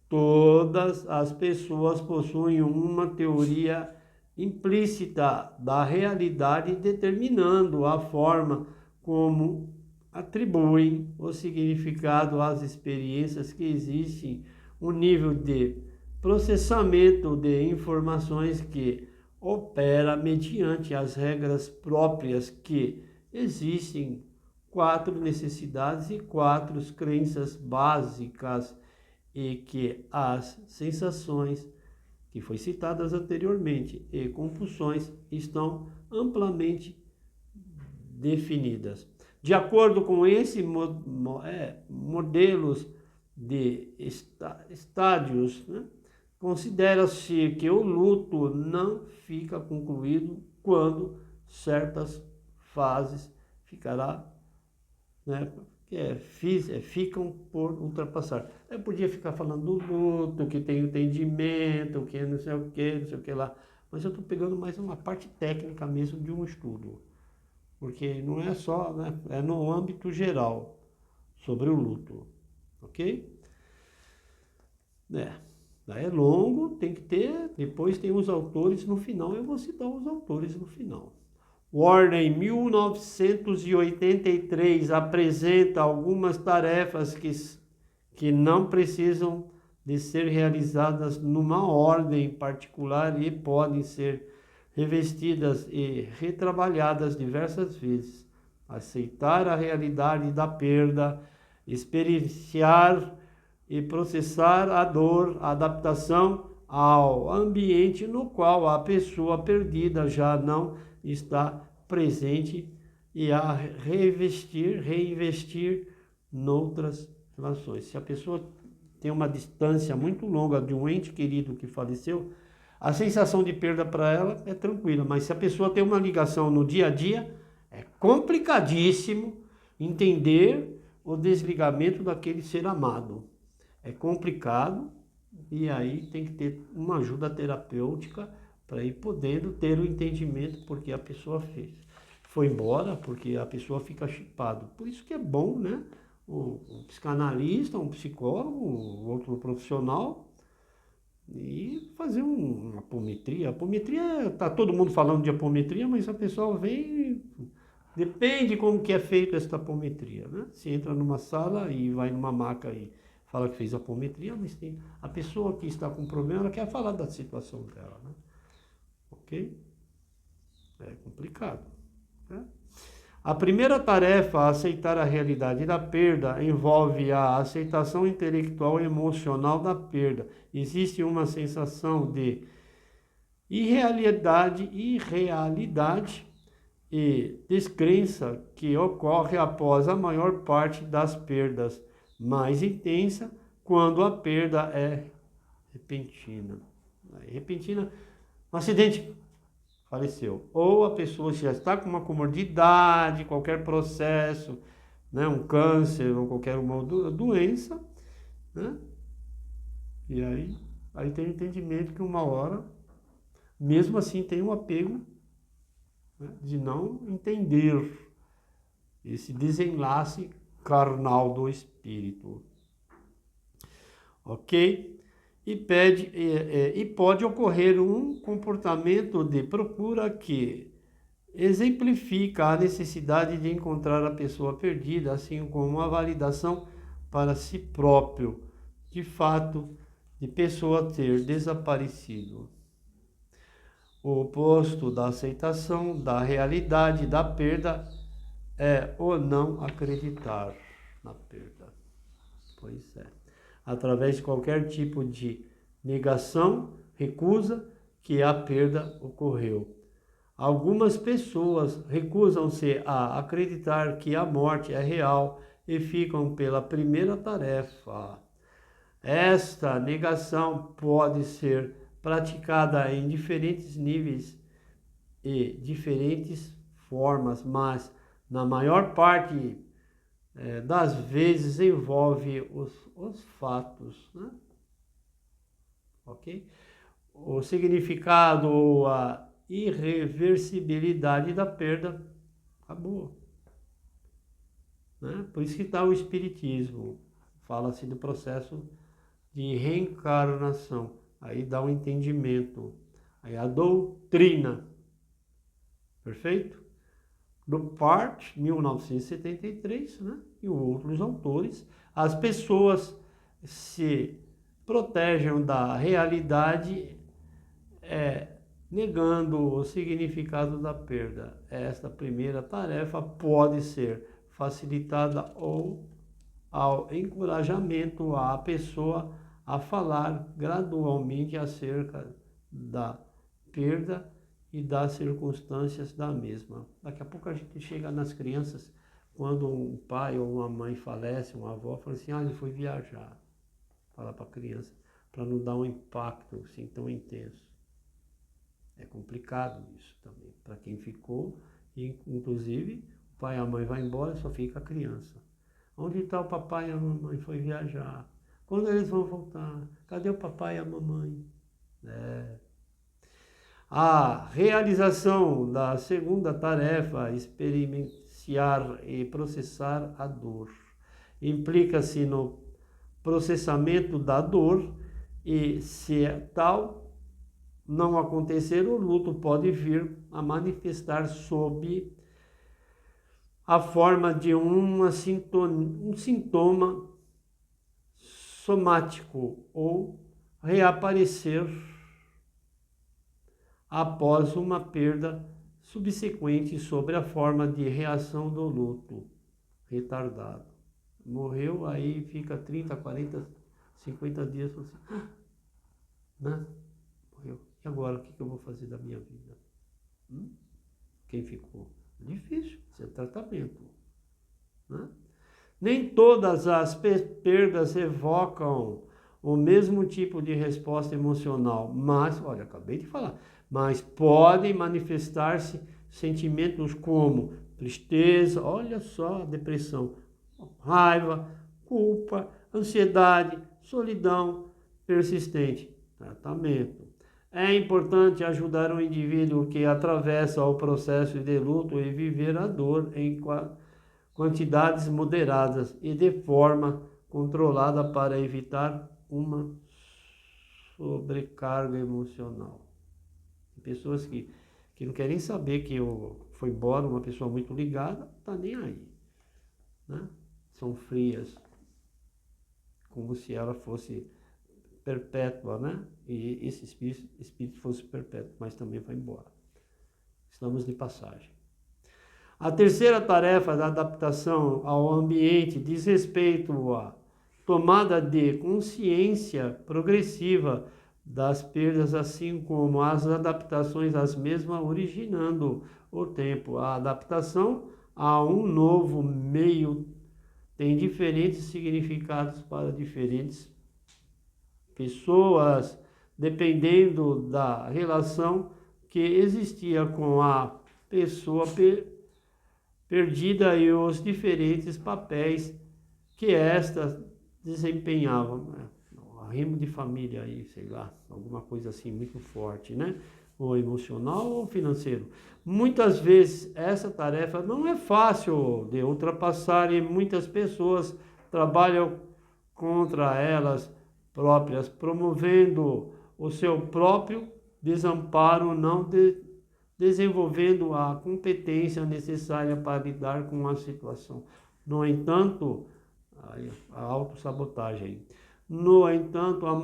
todas as pessoas possuem uma teoria implícita da realidade, determinando a forma como atribuem o significado às experiências que existem, um nível de processamento de informações que opera mediante as regras próprias que existem 4 necessidades e 4 crenças básicas, e que as sensações que foi citadas anteriormente e compulsões estão amplamente definidas. De acordo com esse modelos de estádios, né, considera-se que o luto não fica concluído quando certas fases ficam por ultrapassar. Eu podia ficar falando do luto, que tem entendimento, que não sei o que lá, mas eu estou pegando mais uma parte técnica mesmo de um estudo, porque não é só, né, é no âmbito geral sobre o luto, ok? Daí é longo, tem que ter, depois tem os autores no final, eu vou citar os autores no final. Warner, em 1983, apresenta algumas tarefas que não precisam de ser realizadas numa ordem particular e podem ser revestidas e retrabalhadas diversas vezes. Aceitar a realidade da perda, experienciar e processar a dor, a adaptação ao ambiente no qual a pessoa perdida já não está presente e a reinvestir noutras relações. Se a pessoa tem uma distância muito longa de um ente querido que faleceu, a sensação de perda para ela é tranquila, mas se a pessoa tem uma ligação no dia a dia, é complicadíssimo entender o desligamento daquele ser amado. É complicado e aí tem que ter uma ajuda terapêutica para ir podendo ter o entendimento porque a pessoa foi embora, porque a pessoa fica chipado. Por isso que é bom, né? Um psicanalista, um psicólogo, um outro profissional e fazer uma apometria. Apometria, tá todo mundo falando de apometria, mas a pessoa vem, depende como que é feita essa apometria, né? Se entra numa sala e vai numa maca e fala que fez apometria, mas tem a pessoa que está com problema, ela quer falar da situação dela, né? Ok? É complicado, né? A primeira tarefa a aceitar a realidade da perda envolve a aceitação intelectual e emocional da perda. Existe uma sensação de irrealidade e descrença que ocorre após a maior parte das perdas, mais intensa quando a perda é repentina. Repentina, um acidente, faleceu. Ou a pessoa já está com uma comorbidade, qualquer processo, né, um câncer ou qualquer uma doença, né? E aí tem entendimento que uma hora, mesmo assim, tem um apego, né, de não entender esse desenlace carnal do espírito. Ok? E pode ocorrer um comportamento de procura que exemplifica a necessidade de encontrar a pessoa perdida, assim como uma validação para si próprio, de fato, de pessoa ter desaparecido. O oposto da aceitação da realidade da perda é o não acreditar na perda. Pois é. Através de qualquer tipo de negação, recusa que a perda ocorreu. Algumas pessoas recusam-se a acreditar que a morte é real e ficam pela primeira tarefa. Esta negação pode ser praticada em diferentes níveis e diferentes formas, mas na maior parte das vezes envolve os fatos, né? Ok? O significado ou a irreversibilidade da perda acabou, né? Por isso que está o Espiritismo, fala-se do processo de reencarnação, aí dá um entendimento, aí a doutrina, perfeito? Do Part, 1973, né? E outros autores, as pessoas se protegem da realidade negando o significado da perda. Esta primeira tarefa pode ser facilitada ou ao encorajamento à pessoa a falar gradualmente acerca da perda e das circunstâncias da mesma. Daqui a pouco a gente chega nas crianças, quando um pai ou uma mãe falece, uma avó, fala assim, ele foi viajar. Fala para a criança, para não dar um impacto assim tão intenso. É complicado isso também, para quem ficou, e inclusive o pai e a mãe vão embora, só fica a criança. Onde está o papai e a mamãe? Foi viajar. Quando eles vão voltar? Cadê o papai e a mamãe? A realização da segunda tarefa, experienciar e processar a dor, implica-se no processamento da dor e, se tal não acontecer, o luto pode vir a manifestar sob a forma de um sintoma somático ou reaparecer após uma perda subsequente sobre a forma de reação do luto retardado. Morreu, aí fica 30, 40, 50 dias assim, né? Morreu. E agora, o que eu vou fazer da minha vida? Quem ficou? Difícil, isso é tratamento, né? Nem todas as perdas evocam o mesmo tipo de resposta emocional, mas, olha, acabei de falar, mas podem manifestar-se sentimentos como tristeza, olha só, depressão, raiva, culpa, ansiedade, solidão persistente. Tratamento. É importante ajudar o indivíduo que atravessa o processo de luto e viver a dor em quantidades moderadas e de forma controlada para evitar uma sobrecarga emocional. Tem pessoas que não querem saber que foi embora uma pessoa muito ligada, tá nem aí, né? São frias, como se ela fosse perpétua, né? E esse espírito fosse perpétuo, mas também vai embora. Estamos de passagem. A terceira tarefa da adaptação ao ambiente diz respeito à tomada de consciência progressiva das perdas, assim como as adaptações às mesmas, originando o tempo. A adaptação a um novo meio tem diferentes significados para diferentes pessoas, dependendo da relação que existia com a pessoa perdida e os diferentes papéis que esta desempenhava. Rimo de família aí, sei lá, alguma coisa assim muito forte, né? Ou emocional ou financeiro. Muitas vezes essa tarefa não é fácil de ultrapassar e muitas pessoas trabalham contra elas próprias, promovendo o seu próprio desamparo, não desenvolvendo a competência necessária para lidar com a situação. No entanto, a autossabotagem. No entanto, a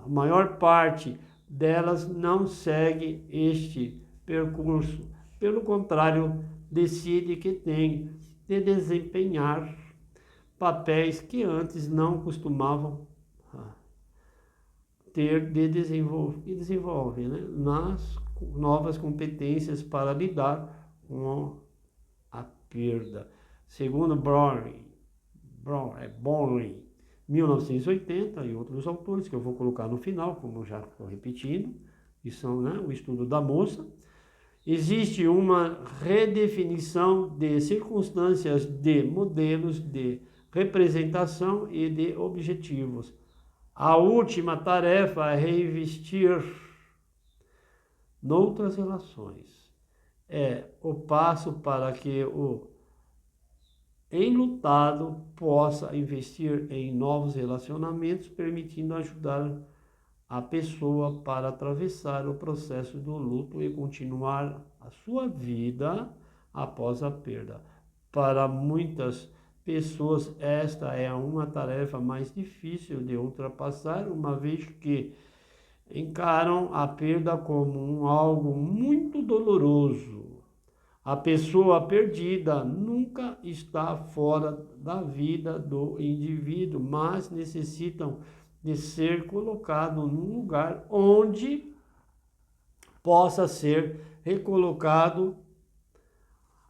maior parte delas não segue este percurso. Pelo contrário, decide que tem de desempenhar papéis que antes não costumavam ter de desenvolve, né? Nas novas competências para lidar com a perda. Segundo Bowring, 1980, e outros autores, que eu vou colocar no final, como já estou repetindo, que são, né, o estudo da moça, existe uma redefinição de circunstâncias, de modelos de representação e de objetivos. A última tarefa é reinvestir noutras relações. É o passo para que o enlutado possa investir em novos relacionamentos, permitindo ajudar a pessoa para atravessar o processo do luto e continuar a sua vida após a perda. Para muitas pessoas, esta é uma tarefa mais difícil de ultrapassar, uma vez que encaram a perda como algo muito doloroso. A pessoa perdida nunca está fora da vida do indivíduo, mas necessitam de ser colocado num lugar onde possa ser recolocado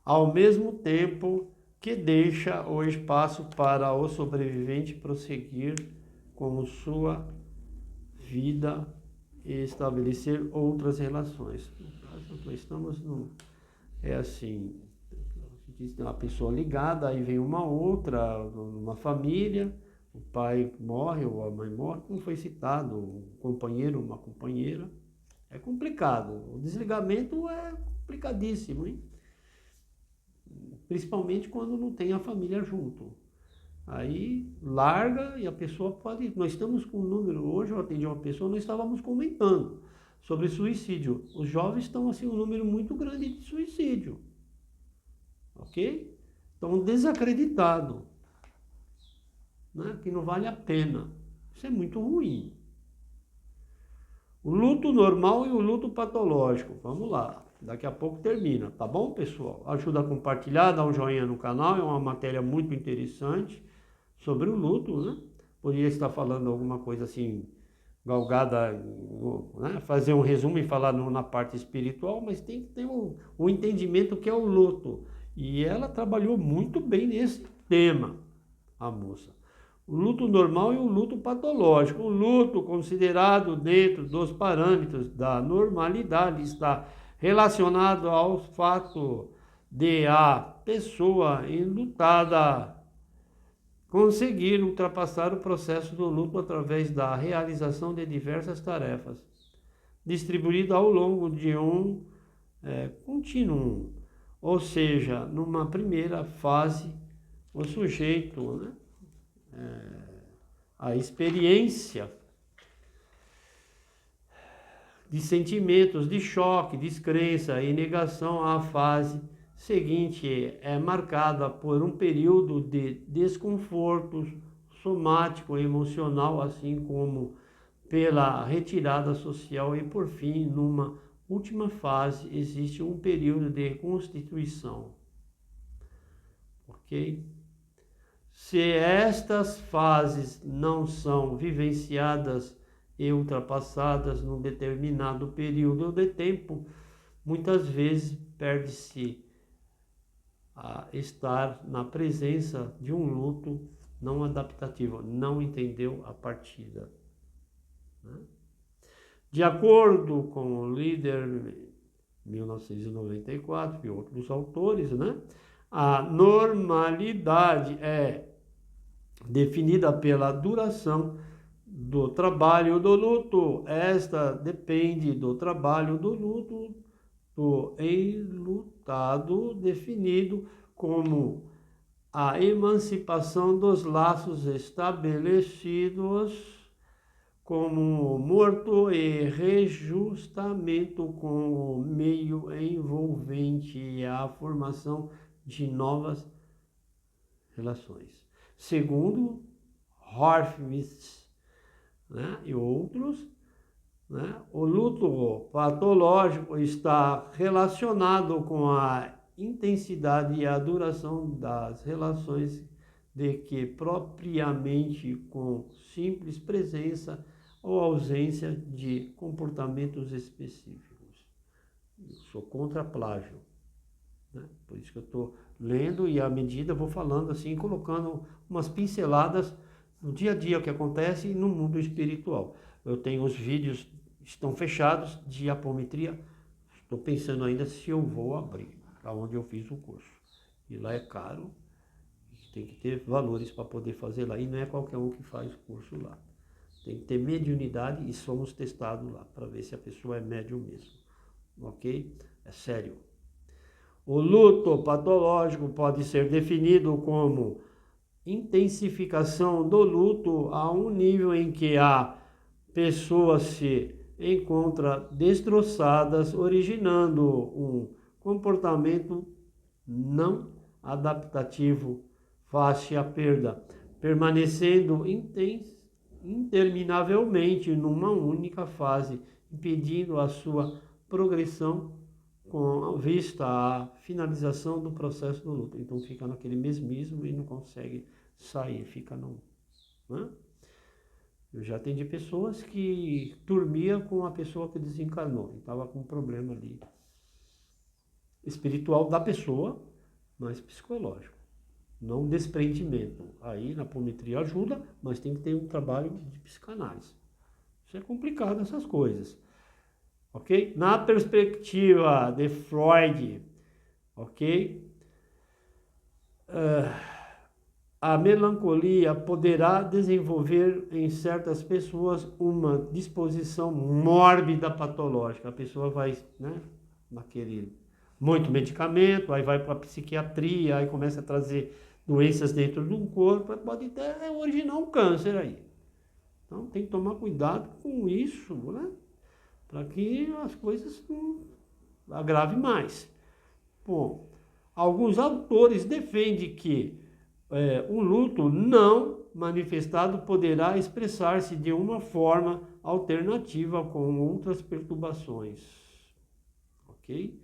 ao mesmo tempo que deixa o espaço para o sobrevivente prosseguir com sua vida e estabelecer outras relações. Nós estamos no... É assim, uma pessoa ligada, aí vem uma outra, uma família, o pai morre ou a mãe morre, como foi citado, um companheiro, uma companheira. É complicado. O desligamento é complicadíssimo, hein? Principalmente quando não tem a família junto. Aí larga e a pessoa pode... Nós estamos com um número, hoje eu atendi uma pessoa, nós estávamos comentando sobre suicídio. Os jovens estão assim, um número muito grande de suicídio. Ok? Estão desacreditados. Né? Que não vale a pena. Isso é muito ruim. O luto normal e o luto patológico. Vamos lá. Daqui a pouco termina, tá bom, pessoal? Ajuda a compartilhar, dá um joinha no canal. É uma matéria muito interessante sobre o luto, né? Poderia estar falando alguma coisa assim, galgada, né? Fazer um resumo e falar na parte espiritual, mas tem que ter o entendimento que é o luto. E ela trabalhou muito bem nesse tema, a moça. O luto normal e o luto patológico. O luto, considerado dentro dos parâmetros da normalidade, está relacionado ao fato de a pessoa enlutada conseguir ultrapassar o processo do luto através da realização de diversas tarefas, distribuído ao longo de um contínuo. Ou seja, numa primeira fase, o sujeito, né, a experiência de sentimentos de choque, descrença e negação à fase seguinte é marcada por um período de desconforto somático e emocional, assim como pela retirada social e, por fim, numa última fase, existe um período de reconstituição. Ok? Se estas fases não são vivenciadas e ultrapassadas num determinado período de tempo, muitas vezes perde-se a estar na presença de um luto não adaptativo, não entendeu a partida. Né? De acordo com o líder 1994 e outros autores, né? A normalidade é definida pela duração do trabalho do luto. Esta depende do trabalho do luto do enlutado, definido como a emancipação dos laços estabelecidos como morto e reajustamento com o meio envolvente e a formação de novas relações. Segundo Horowitz, né, e outros, né, o luto patológico está relacionado com a intensidade e a duração das relações de que propriamente com simples presença ou ausência de comportamentos específicos. Eu sou contra plágio, né? Por isso que eu estou lendo e à medida vou falando assim, colocando umas pinceladas no dia a dia o que acontece no mundo espiritual. Eu tenho os vídeos, estão fechados, de apometria. Estou pensando ainda se eu vou abrir, aonde eu fiz o curso. E lá é caro, tem que ter valores para poder fazer lá. E não é qualquer um que faz curso lá. Tem que ter mediunidade e somos testados lá, para ver se a pessoa é médium mesmo. Ok? É sério. O luto patológico pode ser definido como intensificação do luto a um nível em que a pessoa se encontra destroçada, originando um comportamento não adaptativo face à perda, permanecendo interminavelmente numa única fase, impedindo a sua progressão com vista à finalização do processo do luto. Então fica naquele mesmismo e não consegue sair, fica no... Né? Eu já atendi pessoas que dormiam com a pessoa que desencarnou, e estava com um problema ali espiritual da pessoa, mas psicológico, não desprendimento. Aí na apometria ajuda, mas tem que ter um trabalho de psicanálise. Isso é complicado, essas coisas. Ok? Na perspectiva de Freud, ok? A melancolia poderá desenvolver em certas pessoas uma disposição mórbida patológica. A pessoa vai, né, naquele muito medicamento, aí vai para a psiquiatria, aí começa a trazer doenças dentro do corpo, pode até originar um câncer aí. Então tem que tomar cuidado com isso, né? Para que as coisas não agravem mais. Bom, alguns autores defendem que o luto não manifestado poderá expressar-se de uma forma alternativa com outras perturbações. Ok?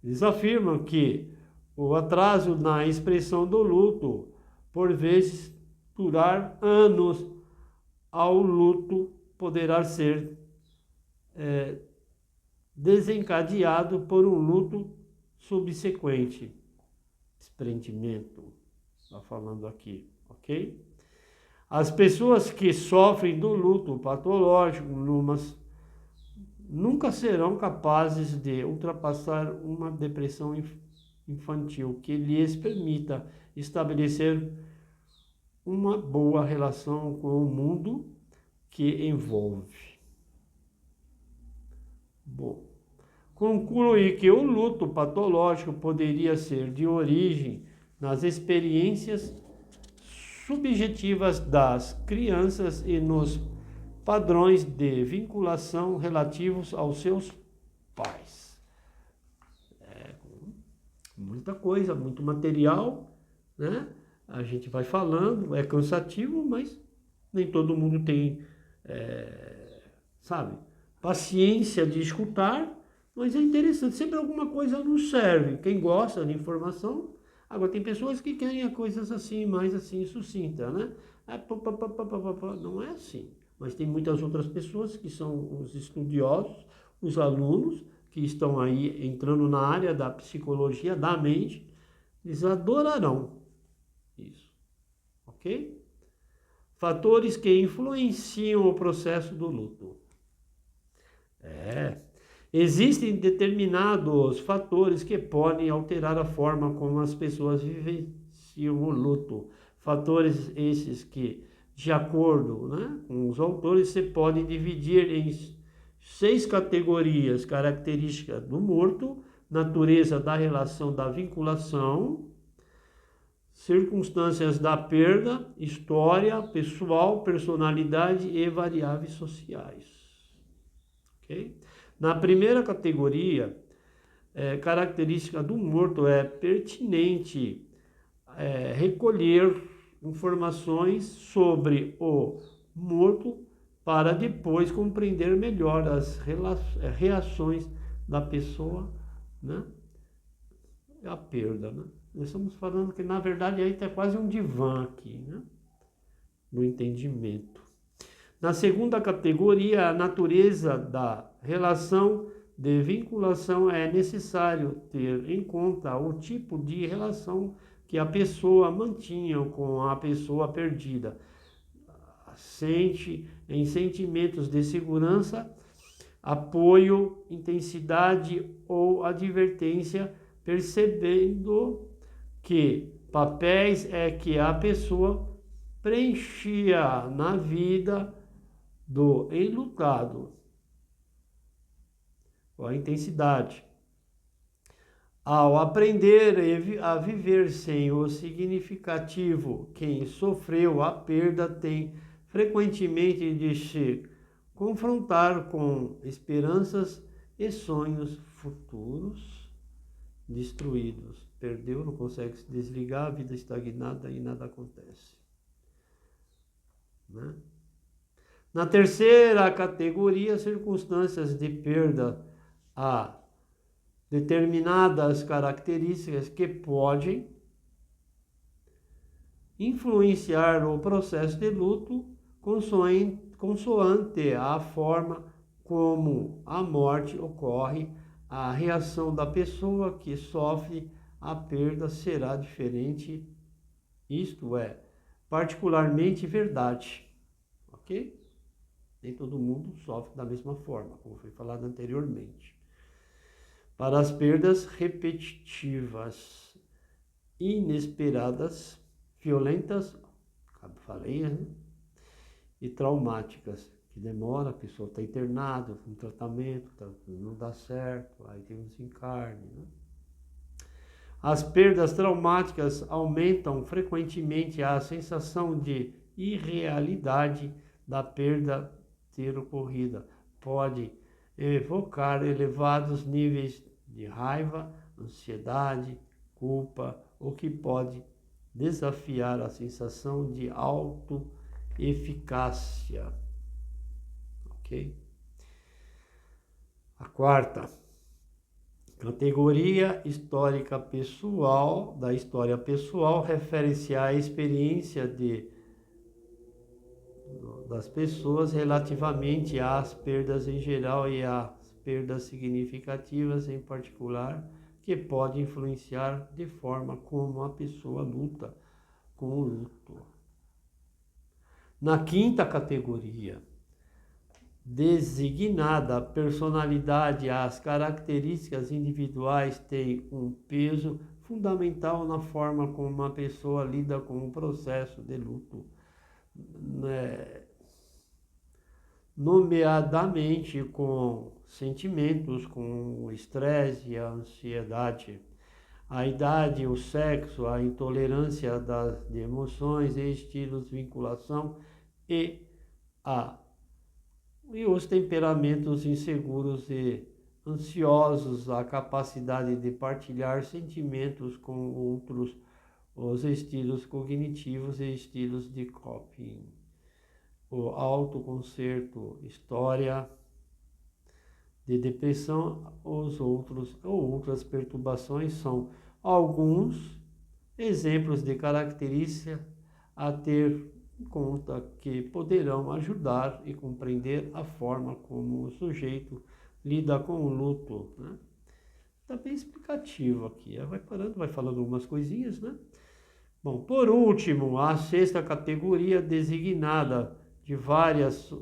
Eles afirmam que o atraso na expressão do luto, por vezes durar anos, ao luto poderá ser desencadeado por um luto subsequente. Desprendimento. Está falando aqui, ok? As pessoas que sofrem do luto patológico nunca serão capazes de ultrapassar uma depressão infantil que lhes permita estabelecer uma boa relação com o mundo que envolve. Bom, concluí que o luto patológico poderia ser de origem nas experiências subjetivas das crianças e nos padrões de vinculação relativos aos seus pais. Muita coisa, muito material, né? A gente vai falando, é cansativo, mas nem todo mundo tem, sabe, paciência de escutar, mas é interessante, sempre alguma coisa nos serve. Quem gosta de informação. Agora, tem pessoas que querem coisas assim, mais assim, sucinta, né? Não é assim. Mas tem muitas outras pessoas que são os estudiosos, os alunos, que estão aí entrando na área da psicologia, da mente, eles adorarão isso. Ok? Fatores que influenciam o processo do luto. Existem determinados fatores que podem alterar a forma como as pessoas vivenciam o luto. Fatores esses que, de acordo, né, com os autores, se podem dividir em 6 categorias: características do morto, natureza da relação da vinculação, circunstâncias da perda, história pessoal, personalidade e variáveis sociais. Ok? Na primeira categoria, característica do morto, é pertinente recolher informações sobre o morto para depois compreender melhor as reações da pessoa, né? A perda, né? Nós estamos falando que, na verdade, aí está quase um divã aqui, né? No entendimento. Na segunda categoria, a natureza da relação de vinculação, é necessário ter em conta o tipo de relação que a pessoa mantinha com a pessoa perdida. Sente em sentimentos de segurança, apoio, intensidade ou advertência, percebendo que papéis que a pessoa preenchia na vida do enlutado. A intensidade. Ao aprender a viver sem o significativo, quem sofreu a perda tem frequentemente de se confrontar com esperanças e sonhos futuros destruídos. Perdeu, não consegue se desligar, a vida estagnada e nada acontece. Né? Na terceira categoria, circunstâncias de perda, a determinadas características que podem influenciar o processo de luto consoante a forma como a morte ocorre. A reação da pessoa que sofre a perda será diferente, isto é, particularmente verdade, ok? Nem todo mundo sofre da mesma forma, como foi falado anteriormente. Para as perdas repetitivas, inesperadas, violentas, falei, né? E traumáticas, que demora, a pessoa está internada, no tratamento, não dá certo, aí tem um desencarne, né? As perdas traumáticas aumentam frequentemente a sensação de irrealidade da perda ter ocorrido. Pode evocar elevados níveis de raiva, ansiedade, culpa, o que pode desafiar a sensação de autoeficácia. Ok? A quarta categoria histórica pessoal, da história pessoal, refere-se à experiência das pessoas relativamente às perdas em geral e às perdas significativas em particular, que pode influenciar de forma como a pessoa luta com o luto. Na quinta categoria, designada personalidade, as características individuais têm um peso fundamental na forma como uma pessoa lida com o processo de luto, nomeadamente com sentimentos, com o estresse e a ansiedade, a idade, o sexo, a intolerância de emoções e estilos de vinculação e os temperamentos inseguros e ansiosos, a capacidade de partilhar sentimentos com outros, os estilos cognitivos e estilos de coping, o autoconcerto, história de depressão, os outros ou outras perturbações são alguns exemplos de características a ter em conta que poderão ajudar e compreender a forma como o sujeito lida com o luto, né? Está bem explicativo aqui. Vai parando, vai falando algumas coisinhas, né? Bom, por último, a sexta categoria designada de várias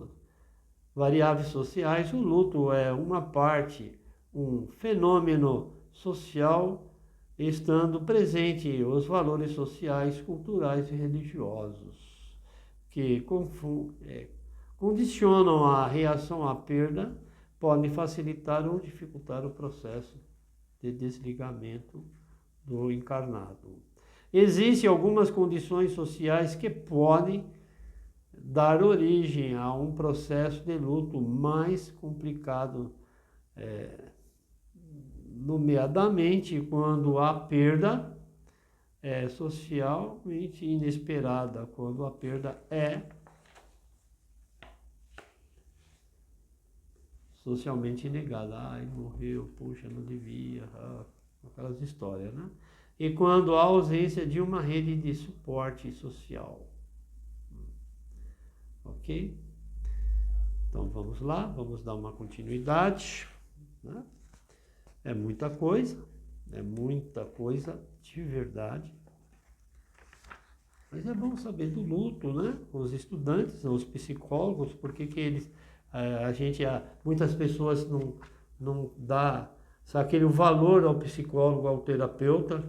variáveis sociais, o luto é uma parte, um fenômeno social, estando presente os valores sociais, culturais e religiosos, que condicionam a reação à perda, podem facilitar ou dificultar o processo de desligamento do encarnado. Existem algumas condições sociais que podem dar origem a um processo de luto mais complicado, nomeadamente quando a perda é socialmente inesperada, quando a perda é socialmente negada. Ai, morreu, puxa, não devia, aquelas histórias, né? E quando há ausência de uma rede de suporte social. Ok? Então vamos lá, vamos dar uma continuidade, né? É muita coisa de verdade. Mas é bom saber do luto, né? Os estudantes, os psicólogos, porque que eles, muitas pessoas não dá, sabe, aquele valor ao psicólogo, ao terapeuta,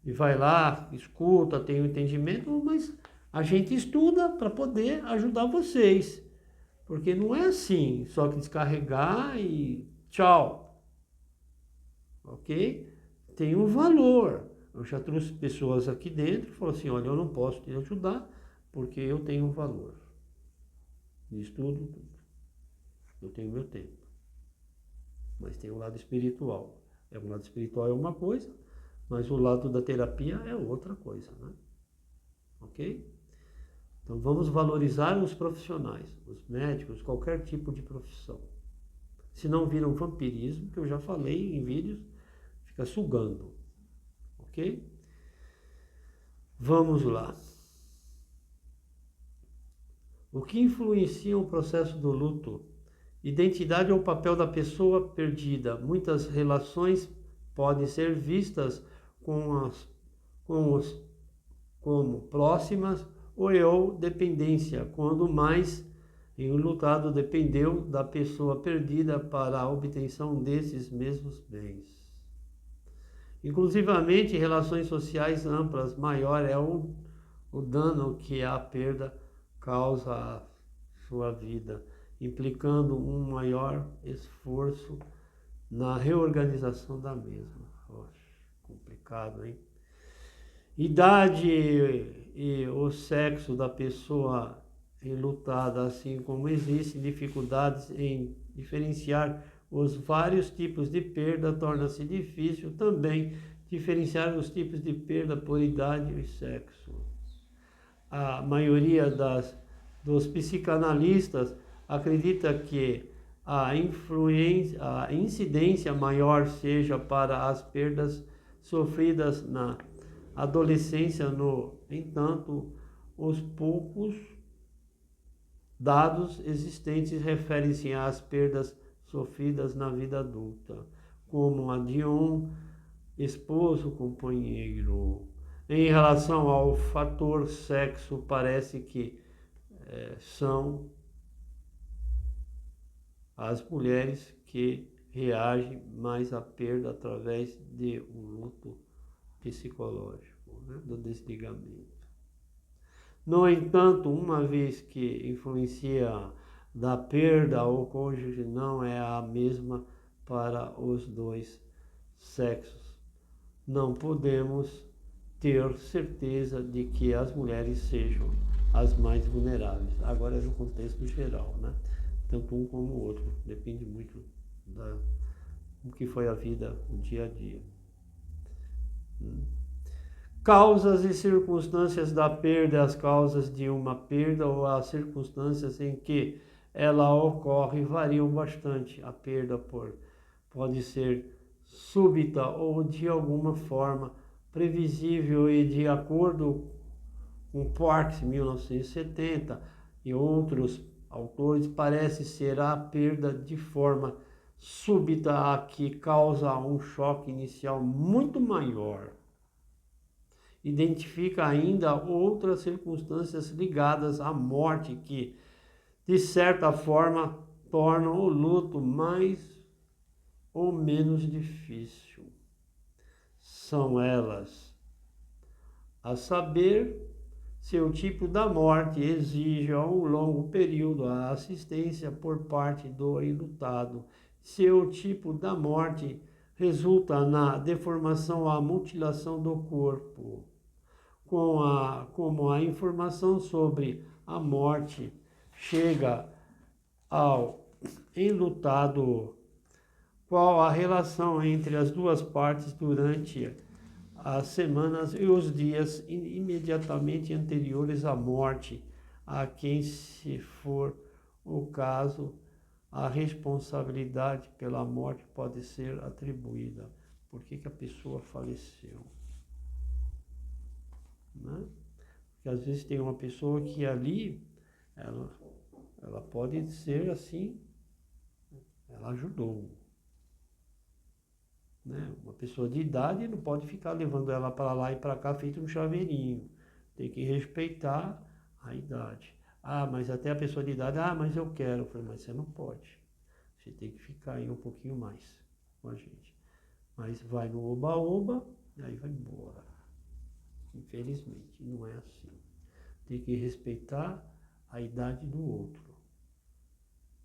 e vai lá, escuta, tem um entendimento, mas a gente estuda para poder ajudar vocês. Porque não é assim, só que descarregar e tchau. Ok? Tem um valor. Eu já trouxe pessoas aqui dentro e falaram assim, olha, eu não posso te ajudar porque eu tenho um valor. De estudo, tudo. Eu tenho meu tempo. Mas tem o lado espiritual. O lado espiritual é uma coisa, mas o lado da terapia é outra coisa, né? Ok? Então vamos valorizar os profissionais, os médicos, qualquer tipo de profissão. Se não viram vampirismo, que eu já falei em vídeos, fica sugando, ok? Vamos lá. O que influencia o processo do luto? Identidade ou papel da pessoa perdida. Muitas relações podem ser vistas como próximas ou dependência, quando mais enlutado dependeu da pessoa perdida para a obtenção desses mesmos bens. Inclusivamente, relações sociais amplas, maior é o dano que a perda causa à sua vida, implicando um maior esforço na reorganização da mesma. Oxe, complicado, hein? Idade e o sexo da pessoa enlutada, assim como existem dificuldades em diferenciar os vários tipos de perda, torna-se difícil também diferenciar os tipos de perda por idade e sexo. A maioria dos psicanalistas acredita que a incidência maior seja para as perdas sofridas na adolescência. No entanto, os poucos dados existentes referem-se às perdas sofridas na vida adulta, como a de um esposo, companheiro. Em relação ao fator sexo, parece que são as mulheres que reagem mais à perda através de um luto psicológico, né, do desligamento. No entanto, uma vez que influencia da perda ao cônjuge não é a mesma para os dois sexos, não podemos ter certeza de que as mulheres sejam as mais vulneráveis. Agora é no contexto geral, né? Tanto um como o outro, depende muito do que foi a vida, o dia a dia. Causas e circunstâncias da perda. As causas de uma perda ou as circunstâncias em que ela ocorre variam bastante. A perda pode ser súbita ou de alguma forma previsível, e de acordo com Parks, 1970, e outros autores, parece ser a perda de forma súbita a que causa um choque inicial muito maior. Identifica ainda outras circunstâncias ligadas à morte que, de certa forma, tornam o luto mais ou menos difícil. São elas: a saber, se o tipo da morte exige a um longo período a assistência por parte do enlutado, se o tipo da morte resulta na deformação ou mutilação do corpo, como a informação sobre a morte chega ao enlutado, qual a relação entre as duas partes durante as semanas e os dias imediatamente anteriores à morte, a quem, se for o caso, a responsabilidade pela morte pode ser atribuída. Por que a pessoa faleceu? Né? Porque às vezes tem uma pessoa que ali, ela pode ser assim, ela ajudou. Né? Uma pessoa de idade não pode ficar levando ela para lá e para cá feito um chaveirinho. Tem que respeitar a idade. Ah, mas até a pessoa de idade, mas eu quero. Eu falei, mas você não pode. Você tem que ficar aí um pouquinho mais com a gente. Mas vai no oba-oba e aí vai embora. Infelizmente, não é assim. Tem que respeitar a idade do outro.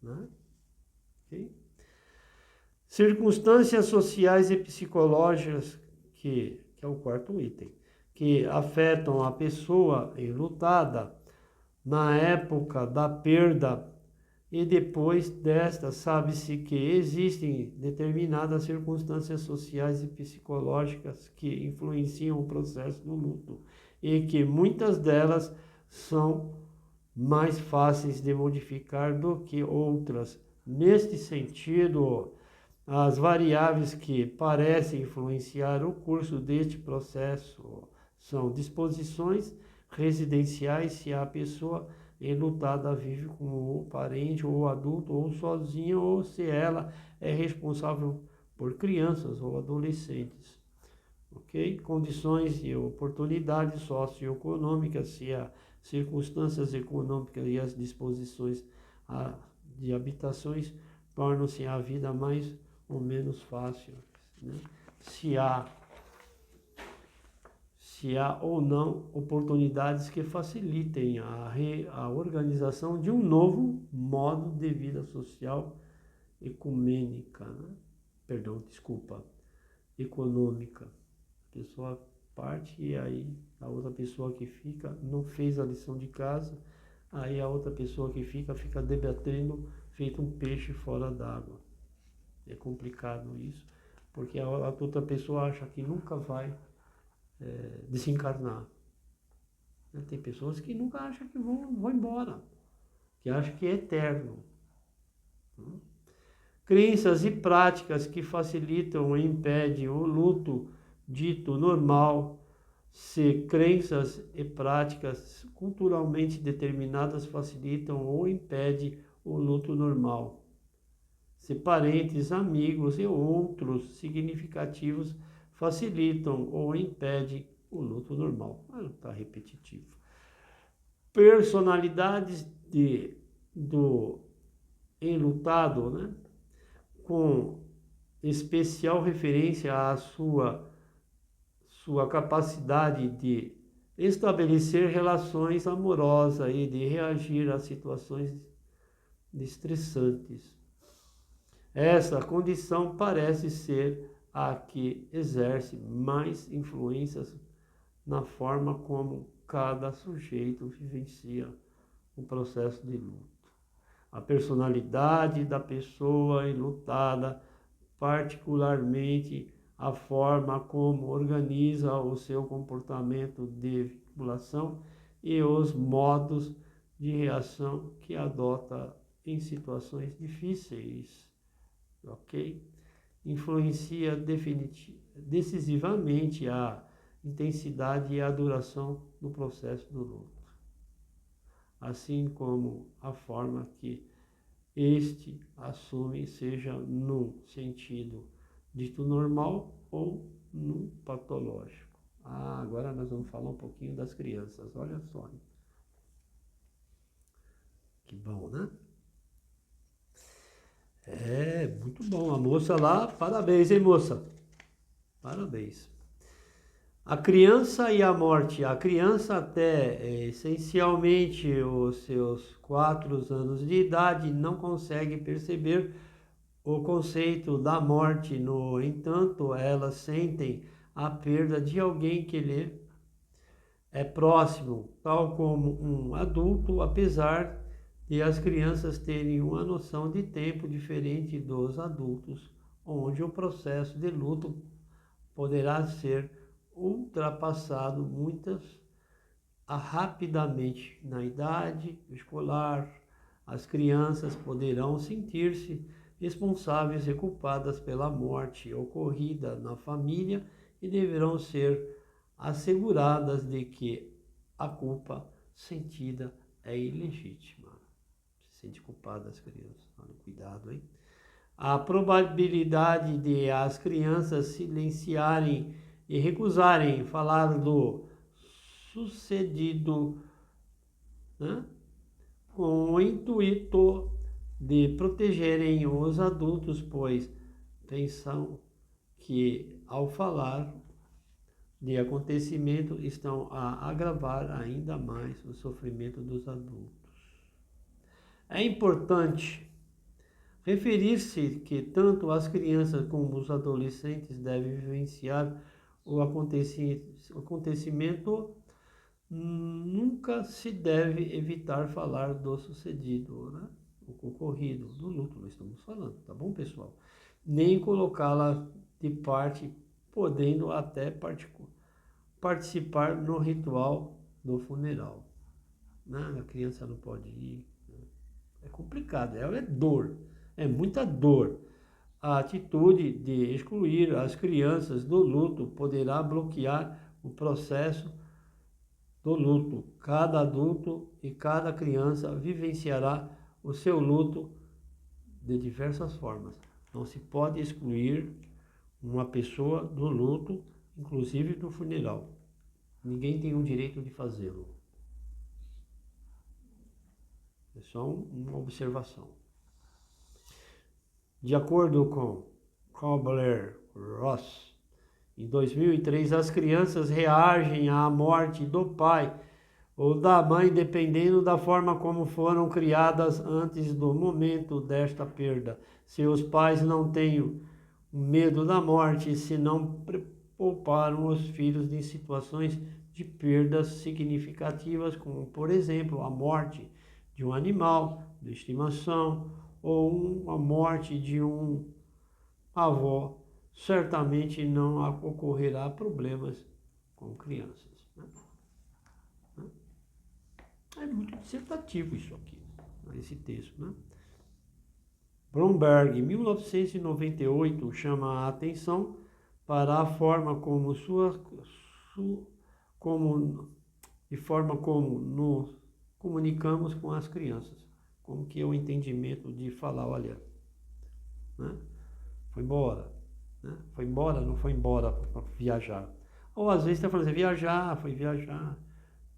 Né? Ok? Circunstâncias sociais e psicológicas, que é o quarto item, que afetam a pessoa enlutada na época da perda e depois desta. Sabe-se que existem determinadas circunstâncias sociais e psicológicas que influenciam o processo do luto e que muitas delas são mais fáceis de modificar do que outras. Neste sentido, As variáveis que parecem influenciar o curso deste processo são disposições residenciais, se a pessoa enlutada vive com o parente ou adulto ou sozinha, ou se ela é responsável por crianças ou adolescentes. Ok? Condições e oportunidades socioeconômicas, se as circunstâncias econômicas e as disposições de habitações tornam-se a vida mais ou menos fácil, né? Se há ou não oportunidades que facilitem a organização de um novo modo de vida social ecumênica, né? Perdão, desculpa, econômica. A pessoa parte e aí a outra pessoa que fica não fez a lição de casa, aí a outra pessoa que fica debatendo feito um peixe fora d'água. É complicado isso, porque a outra pessoa acha que nunca vai desencarnar. Tem pessoas que nunca acham que vão embora, que acham que é eterno. Crenças e práticas que facilitam ou impedem o luto dito normal, se crenças e práticas culturalmente determinadas facilitam ou impedem o luto normal. Se parentes, amigos e outros significativos facilitam ou impedem o luto normal. Está repetitivo. Personalidades do enlutado, né? Com especial referência à sua capacidade de estabelecer relações amorosas e de reagir a situações estressantes. Essa condição parece ser a que exerce mais influências na forma como cada sujeito vivencia o processo de luto. A personalidade da pessoa enlutada, particularmente a forma como organiza o seu comportamento de vinculação e os modos de reação que adota em situações difíceis, ok? Influencia decisivamente a intensidade e a duração do processo do luto, assim como a forma que este assume, seja no sentido dito normal ou no patológico. Agora nós vamos falar um pouquinho das crianças, olha só. Que bom, né? Muito bom. A moça lá, parabéns, hein, moça? Parabéns. A criança e a morte. A criança até essencialmente os seus 4 anos de idade não consegue perceber o conceito da morte. No entanto, elas sentem a perda de alguém que lhe é próximo, tal como um adulto, apesar de as crianças terem uma noção de tempo diferente dos adultos, onde o processo de luto poderá ser ultrapassado rapidamente. Na idade escolar, as crianças poderão sentir-se responsáveis e culpadas pela morte ocorrida na família e deverão ser asseguradas de que a culpa sentida é ilegítima. Se sente culpada as crianças, cuidado, hein? A probabilidade de as crianças silenciarem e recusarem falar do sucedido, né, com o intuito de protegerem os adultos, pois pensam que ao falar de acontecimento estão a agravar ainda mais o sofrimento dos adultos. É importante referir-se que tanto as crianças como os adolescentes devem vivenciar o acontecimento. Nunca se deve evitar falar do sucedido, né? O ocorrido, do luto nós estamos falando, tá bom, pessoal? Nem colocá-la de parte, podendo até participar no ritual do funeral, né? A criança não pode ir, né? É complicado, é dor, é muita dor. A atitude de excluir as crianças do luto poderá bloquear o processo do luto. Cada adulto e cada criança vivenciará o seu luto de diversas formas. Não se pode excluir uma pessoa do luto, inclusive do funeral. Ninguém tem o direito de fazê-lo. É só uma observação. De acordo com Kübler-Ross, em 2003, as crianças reagem à morte do pai ou da mãe dependendo da forma como foram criadas antes do momento desta perda. Se os pais não têm medo da morte, se não pouparam os filhos de situações de perdas significativas, como, por exemplo, a morte de um animal de estimação ou a morte de um avó, certamente não ocorrerá problemas com crianças. É muito dissertativo isso aqui, esse texto, né? Bromberg, em 1998, chama a atenção para a forma como nos comunicamos com as crianças, como que é o entendimento de falar, olha, né? Foi embora, né? Foi embora, não foi embora para viajar. Ou às vezes está falando assim, viajar, foi viajar,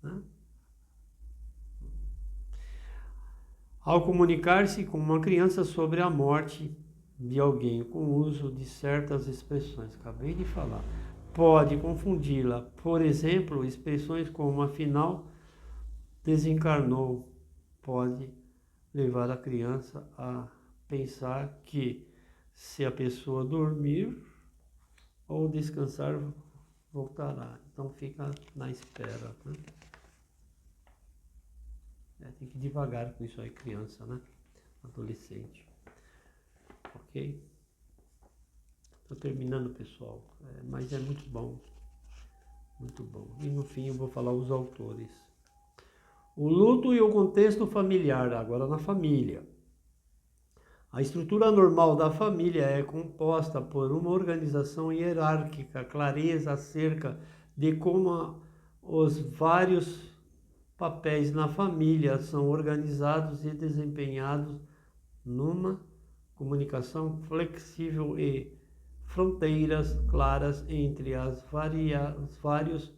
né? Ao comunicar-se com uma criança sobre a morte de alguém com o uso de certas expressões, acabei de falar, pode confundi-la. Por exemplo, expressões como afinal desencarnou, pode levar a criança a pensar que se a pessoa dormir ou descansar, voltará. Então fica na espera, né? Tem que ir devagar com isso aí, criança, né? Adolescente. Ok? Estou terminando, pessoal. Mas é muito bom. Muito bom. E no fim eu vou falar os autores. O luto e o contexto familiar, agora na família. A estrutura normal da família é composta por uma organização hierárquica, clareza acerca de como os vários papéis na família são organizados e desempenhados numa comunicação flexível e fronteiras claras entre os vários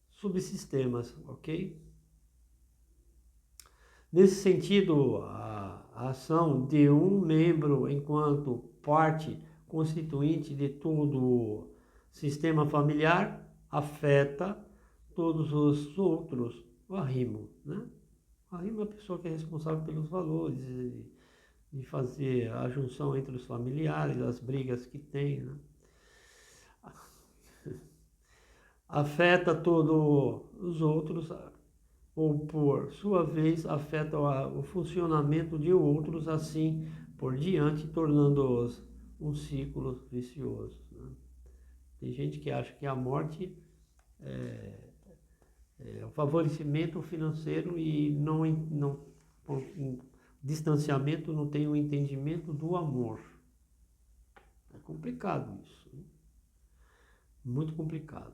subsistemas, ok? Nesse sentido, a ação de um membro enquanto parte constituinte de todo o sistema familiar afeta todos os outros. O arrimo, né? O arrimo é a pessoa que é responsável pelos valores, de fazer a junção entre os familiares, as brigas que tem, né? Afeta todos os outros, ou por sua vez afeta o funcionamento de outros, assim por diante, tornando-os um ciclo vicioso, né? Tem gente que acha que a morte é o favorecimento financeiro e o distanciamento não tem o entendimento do amor. É complicado isso, né? Muito complicado.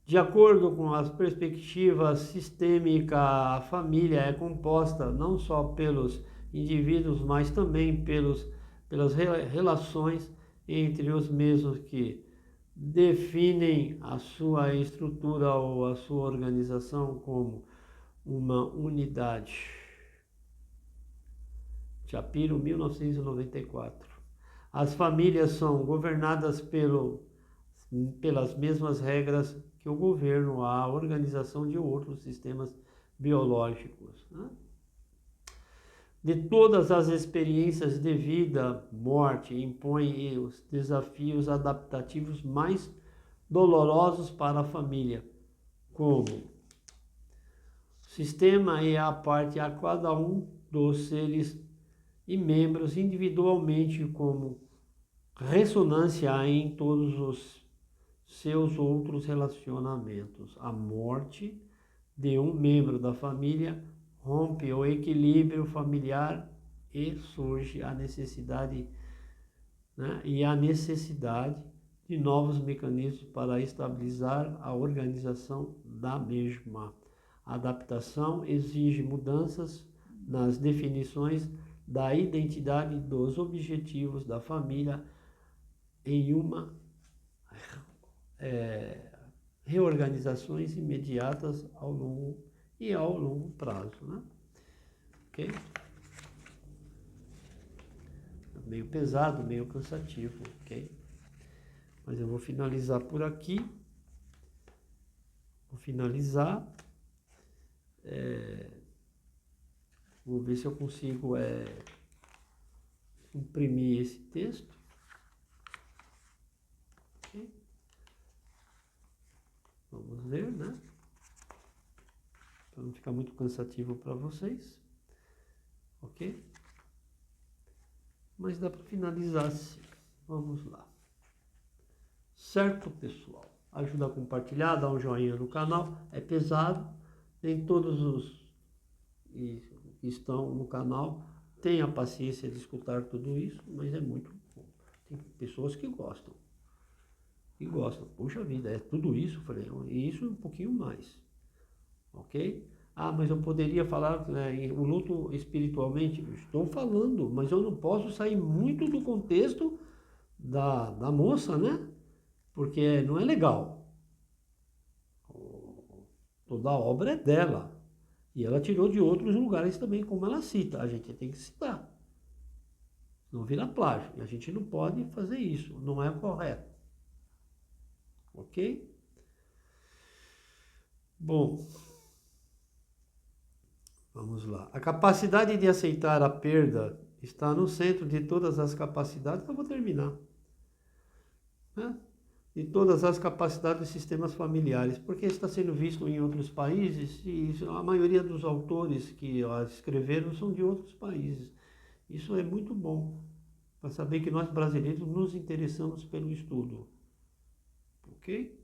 De acordo com as perspectivas sistêmicas, a família é composta não só pelos indivíduos, mas também pelas relações entre os mesmos que definem a sua estrutura ou a sua organização como uma unidade. Shapiro, 1994. As famílias são governadas pelas mesmas regras que o governo, a organização de outros sistemas biológicos, né? De todas as experiências de vida, morte impõe os desafios adaptativos mais dolorosos para a família, como o sistema é a parte a cada um dos seres e membros individualmente como ressonância em todos os seus outros relacionamentos. A morte de um membro da família rompe o equilíbrio familiar e surge a necessidade, né, e a necessidade de novos mecanismos para estabilizar a organização da mesma. A adaptação exige mudanças nas definições da identidade dos objetivos da família em uma reorganizações imediatas ao longo prazo, né? Ok? Meio pesado, meio cansativo, ok? Mas eu vou finalizar por aqui. Vou finalizar. Vou ver se eu consigo imprimir esse texto. Okay. Vamos ver, né? Para não ficar muito cansativo para vocês. Ok? Mas dá para finalizar assim. Vamos lá. Certo, pessoal? Ajuda a compartilhar, dá um joinha no canal. É pesado. Nem todos os que estão no canal têm a paciência de escutar tudo isso, mas é muito bom. Tem pessoas que gostam. Puxa vida, é tudo isso? Falei, e isso um pouquinho mais. Ok? Ah, mas eu poderia falar, né, o luto espiritualmente? Estou falando, mas eu não posso sair muito do contexto da moça, né? Porque não é legal. Toda a obra é dela. E ela tirou de outros lugares também, como ela cita. A gente tem que citar. Não vira plágio. E a gente não pode fazer isso. Não é correto. Ok? Bom, vamos lá. A capacidade de aceitar a perda está no centro de todas as capacidades. Eu vou terminar. Né? De todas as capacidades dos sistemas familiares, porque está sendo visto em outros países e a maioria dos autores que escreveram são de outros países. Isso é muito bom, para saber que nós brasileiros nos interessamos pelo estudo. Ok?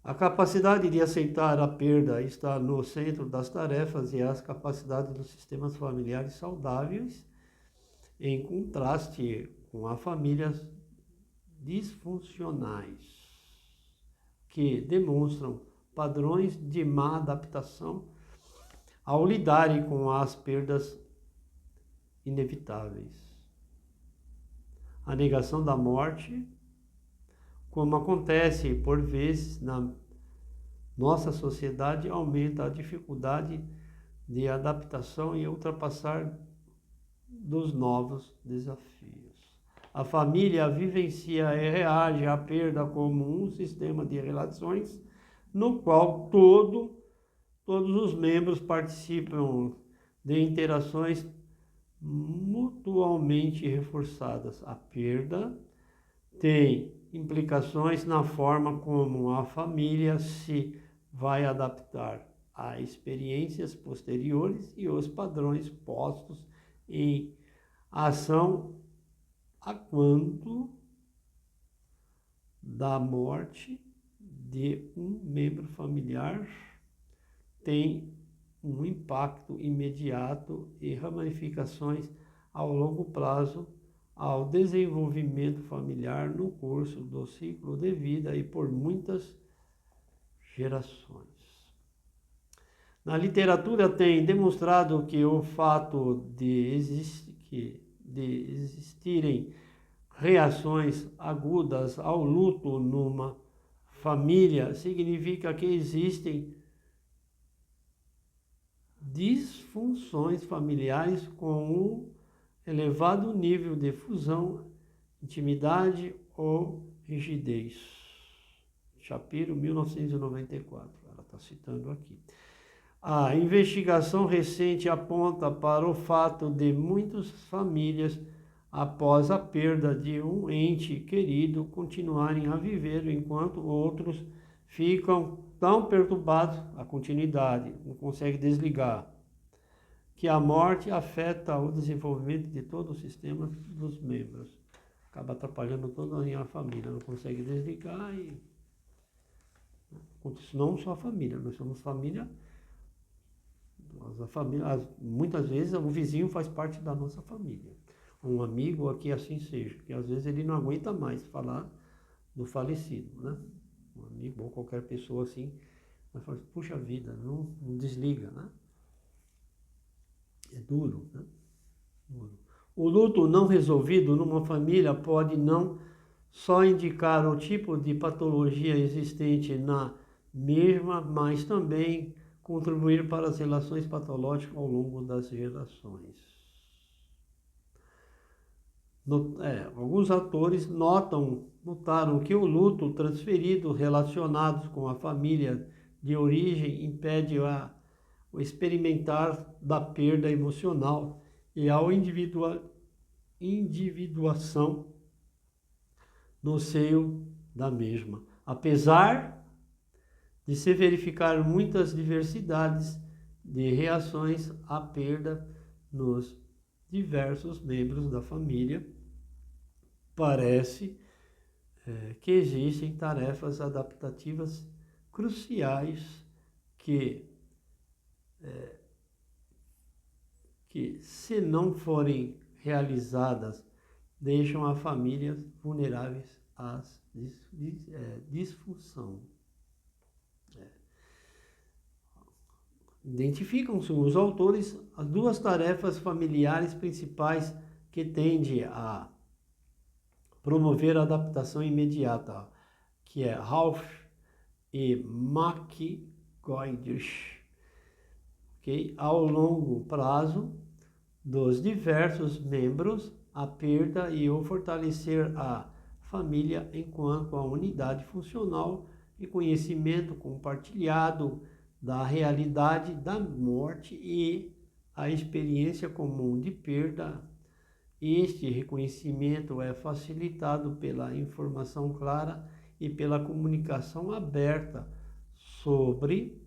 A capacidade de aceitar a perda está no centro das tarefas e as capacidades dos sistemas familiares saudáveis, em contraste com as famílias disfuncionais, que demonstram padrões de má adaptação ao lidarem com as perdas inevitáveis. A negação da morte, como acontece por vezes na nossa sociedade, aumenta a dificuldade de adaptação e ultrapassar dos novos desafios. A família vivencia e reage à perda como um sistema de relações no qual todos os membros participam de interações mutuamente reforçadas. A perda tem implicações na forma como a família se vai adaptar a experiências posteriores e os padrões postos em ação a quanto da morte de um membro familiar tem um impacto imediato e ramificações ao longo prazo ao desenvolvimento familiar no curso do ciclo de vida e por muitas gerações. Na literatura tem demonstrado que o fato de existirem reações agudas ao luto numa família significa que existem disfunções familiares com um elevado nível de fusão, intimidade ou rigidez. Shapiro, 1994, ela está citando aqui. A investigação recente aponta para o fato de muitas famílias, após a perda de um ente querido, continuarem a viver, enquanto outros ficam tão perturbados, a continuidade, não conseguem desligar, que a morte afeta o desenvolvimento de todo o sistema dos membros. Acaba atrapalhando toda a família, não consegue desligar e... Não só a família, nós somos família... A família, muitas vezes o vizinho faz parte da nossa família. Um amigo aqui assim seja, que às vezes ele não aguenta mais falar do falecido, né? Um amigo ou qualquer pessoa assim, vai falar, puxa vida, não desliga, né? É duro, né? Duro. O luto não resolvido numa família pode não só indicar o tipo de patologia existente na mesma, mas também contribuir para as relações patológicas ao longo das gerações. Alguns autores notaram que o luto transferido relacionados com a família de origem impede o experimentar da perda emocional e a individuação no seio da mesma. Apesar de se verificar muitas diversidades de reações à perda nos diversos membros da família, parece que existem tarefas adaptativas cruciais que, se não forem realizadas, deixam a família vulneráveis à disfunção. Identificam-se os autores as duas tarefas familiares principais que tendem a promover a adaptação imediata, que é Ralph e McCoy, okay? Ao longo prazo dos diversos membros, a perda e o fortalecer a família enquanto a unidade funcional e conhecimento compartilhado da realidade da morte e a experiência comum de perda. Este reconhecimento é facilitado pela informação clara e pela comunicação aberta sobre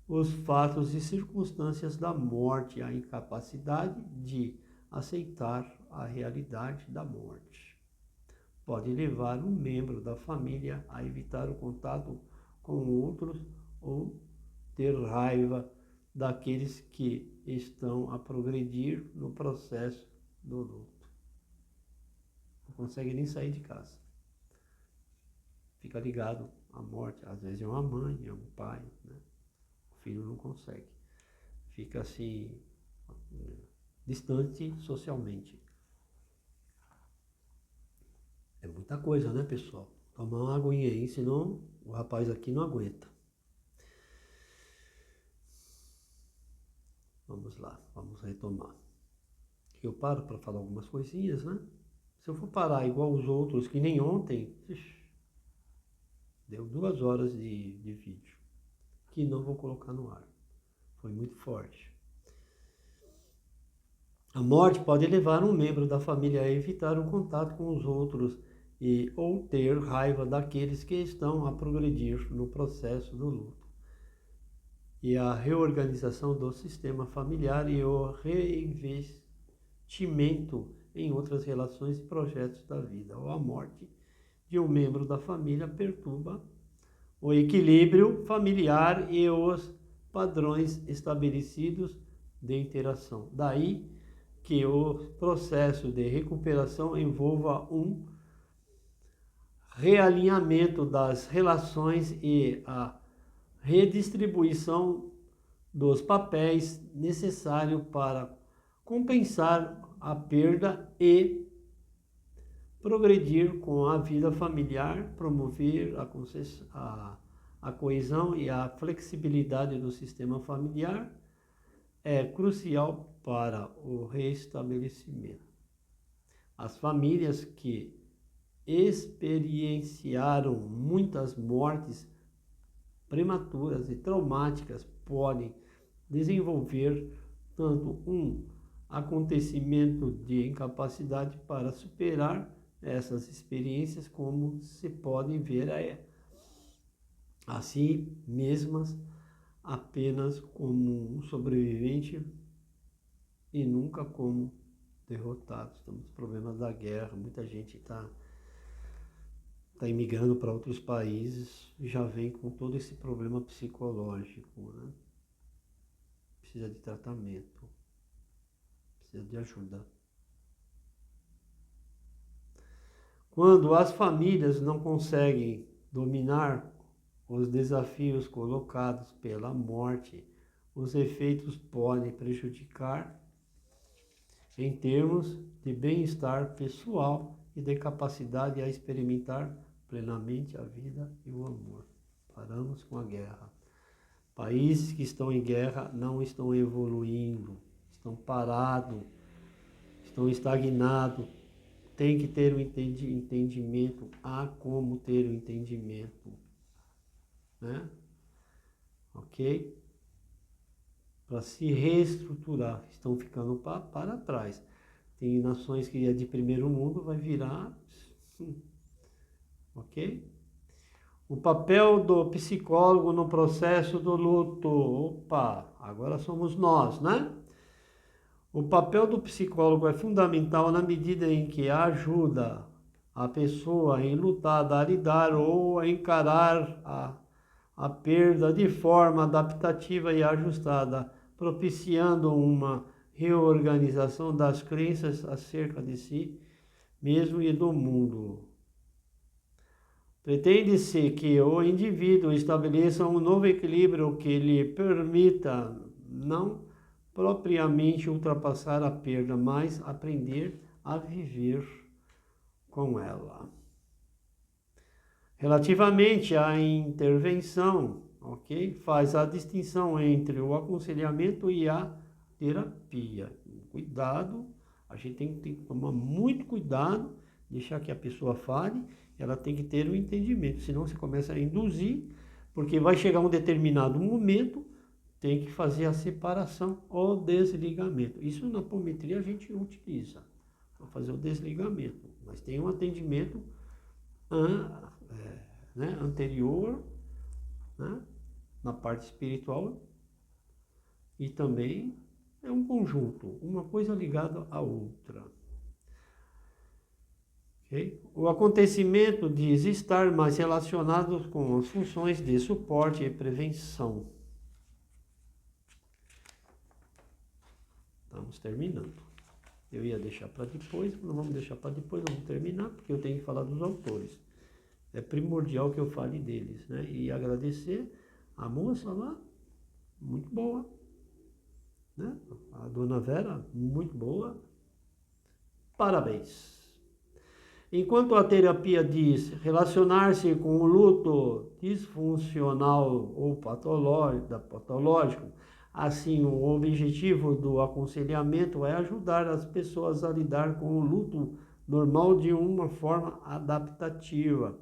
os fatos e circunstâncias da morte, a incapacidade de aceitar a realidade da morte. Pode levar um membro da família a evitar o contato com outros ou ter raiva daqueles que estão a progredir no processo do luto. Não consegue nem sair de casa. Fica ligado à morte. Às vezes é uma mãe, é um pai, né? O filho não consegue. Fica assim, distante socialmente. É muita coisa, né, pessoal? Tomar uma aguinha aí, senão o rapaz aqui não aguenta. Vamos lá, vamos retomar. Eu paro para falar algumas coisinhas, né? Se eu for parar igual os outros, que nem ontem, deu 2 horas de vídeo, que não vou colocar no ar. Foi muito forte. A morte pode levar um membro da família a evitar o contato com os outros ou ter raiva daqueles que estão a progredir no processo do luto. E a reorganização do sistema familiar e o reinvestimento em outras relações e projetos da vida, ou a morte de um membro da família perturba o equilíbrio familiar e os padrões estabelecidos de interação. Daí que o processo de recuperação envolva um realinhamento das relações e a redistribuição dos papéis necessário para compensar a perda e progredir com a vida familiar, promover a coesão e a flexibilidade do sistema familiar é crucial para o restabelecimento. As famílias que experienciaram muitas mortes prematuras e traumáticas podem desenvolver tanto um acontecimento de incapacidade para superar essas experiências, como se podem ver a si mesmas apenas como um sobrevivente e nunca como derrotado. Estamos com problemas da guerra, muita gente está imigrando para outros países e já vem com todo esse problema psicológico, né? precisa de tratamento, precisa de ajuda. Quando as famílias não conseguem dominar os desafios colocados pela morte, os efeitos podem prejudicar em termos de bem-estar pessoal e de capacidade a experimentar plenamente a vida e o amor. Paramos com a guerra. Países que estão em guerra não estão evoluindo, estão parados, estão estagnados. Tem que ter um entendimento. Há como ter um entendimento, né? Ok? Para se reestruturar, estão ficando para trás. Tem nações que é de primeiro mundo, vai virar, ok? O papel do psicólogo no processo do luto. Opa, agora somos nós, né? O papel do psicólogo é fundamental na medida em que ajuda a pessoa enlutada a lidar ou a encarar a perda de forma adaptativa e ajustada, propiciando uma reorganização das crenças acerca de si mesmo e do mundo. Pretende-se que o indivíduo estabeleça um novo equilíbrio que lhe permita não propriamente ultrapassar a perda, mas aprender a viver com ela. Relativamente à intervenção, ok? Faz a distinção entre o aconselhamento e a terapia. Cuidado, a gente tem que tomar muito cuidado, deixar que a pessoa fale, ela tem que ter um entendimento, senão você começa a induzir, porque vai chegar um determinado momento, tem que fazer a separação ou desligamento. Isso na apometria a gente utiliza, para fazer o desligamento, mas tem um atendimento anterior, né, na parte espiritual, e também é um conjunto, uma coisa ligada à outra. Okay? O acontecimento diz estar mais relacionado com as funções de suporte e prevenção. Estamos terminando. Eu ia deixar para depois, não vamos deixar para depois, vamos terminar, porque eu tenho que falar dos autores. É primordial que eu fale deles, né? E agradecer a moça lá, muito boa, né? A dona Vera, muito boa. Parabéns. Enquanto a terapia diz relacionar-se com o luto disfuncional ou patológico, assim, o objetivo do aconselhamento é ajudar as pessoas a lidar com o luto normal de uma forma adaptativa,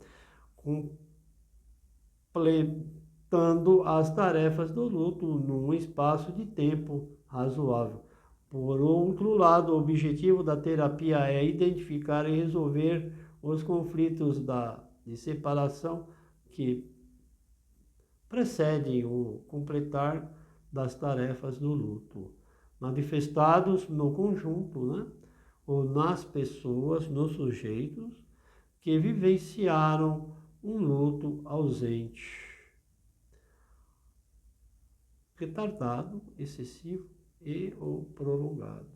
completando as tarefas do luto num espaço de tempo razoável. Por outro lado, o objetivo da terapia é identificar e resolver os conflitos de separação que precedem o completar das tarefas do luto, manifestados no conjunto, né? Ou nas pessoas, nos sujeitos que vivenciaram um luto ausente, retardado, excessivo e ou prolongado.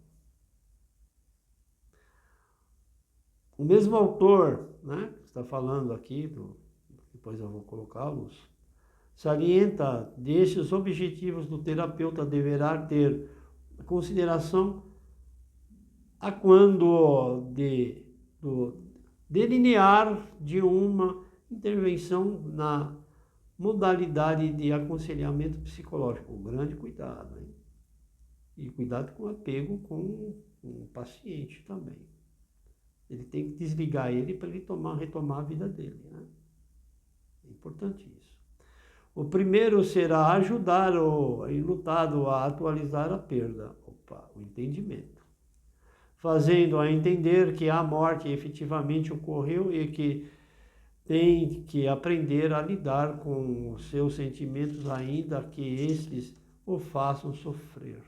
O mesmo autor, né, que está falando aqui, depois eu vou colocá-los, salienta destes objetivos do terapeuta deverá ter consideração a quando delinear de uma intervenção na modalidade de aconselhamento psicológico. Grande cuidado, hein? E cuidado com o apego com o paciente também. Ele tem que desligar ele para ele retomar a vida dele, né? É importante isso. O primeiro será ajudar o enlutado a atualizar a perda, o entendimento, fazendo-a entender que a morte efetivamente ocorreu e que tem que aprender a lidar com os seus sentimentos, ainda que estes o façam sofrer.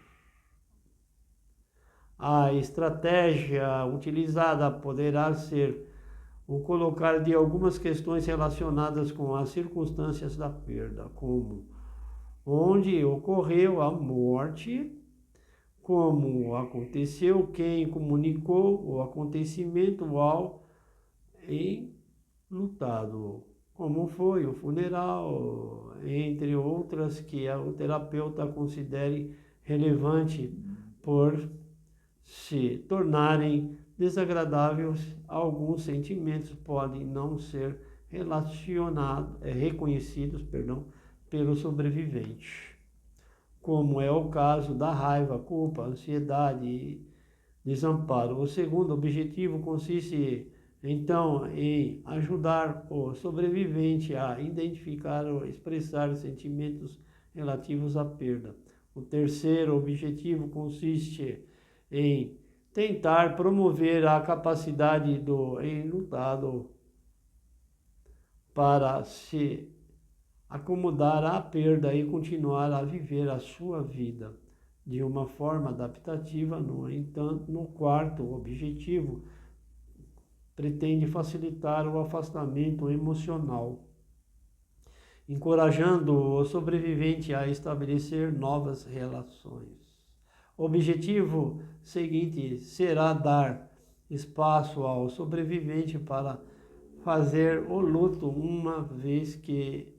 A estratégia utilizada poderá ser o colocar de algumas questões relacionadas com as circunstâncias da perda, como onde ocorreu a morte, como aconteceu, quem comunicou o acontecimento ao enlutado, como foi o funeral, entre outras que o terapeuta considere relevante por se tornarem desagradáveis. Alguns sentimentos podem não ser reconhecidos, pelo sobrevivente, como é o caso da raiva, culpa, ansiedade e desamparo. O segundo objetivo consiste, então, em ajudar o sobrevivente a identificar ou expressar sentimentos relativos à perda. O terceiro objetivo consiste em tentar promover a capacidade do enlutado para se acomodar à perda e continuar a viver a sua vida de uma forma adaptativa. No entanto, no quarto objetivo, pretende facilitar o afastamento emocional, encorajando o sobrevivente a estabelecer novas relações. O objetivo seguinte será dar espaço ao sobrevivente para fazer o luto, uma vez que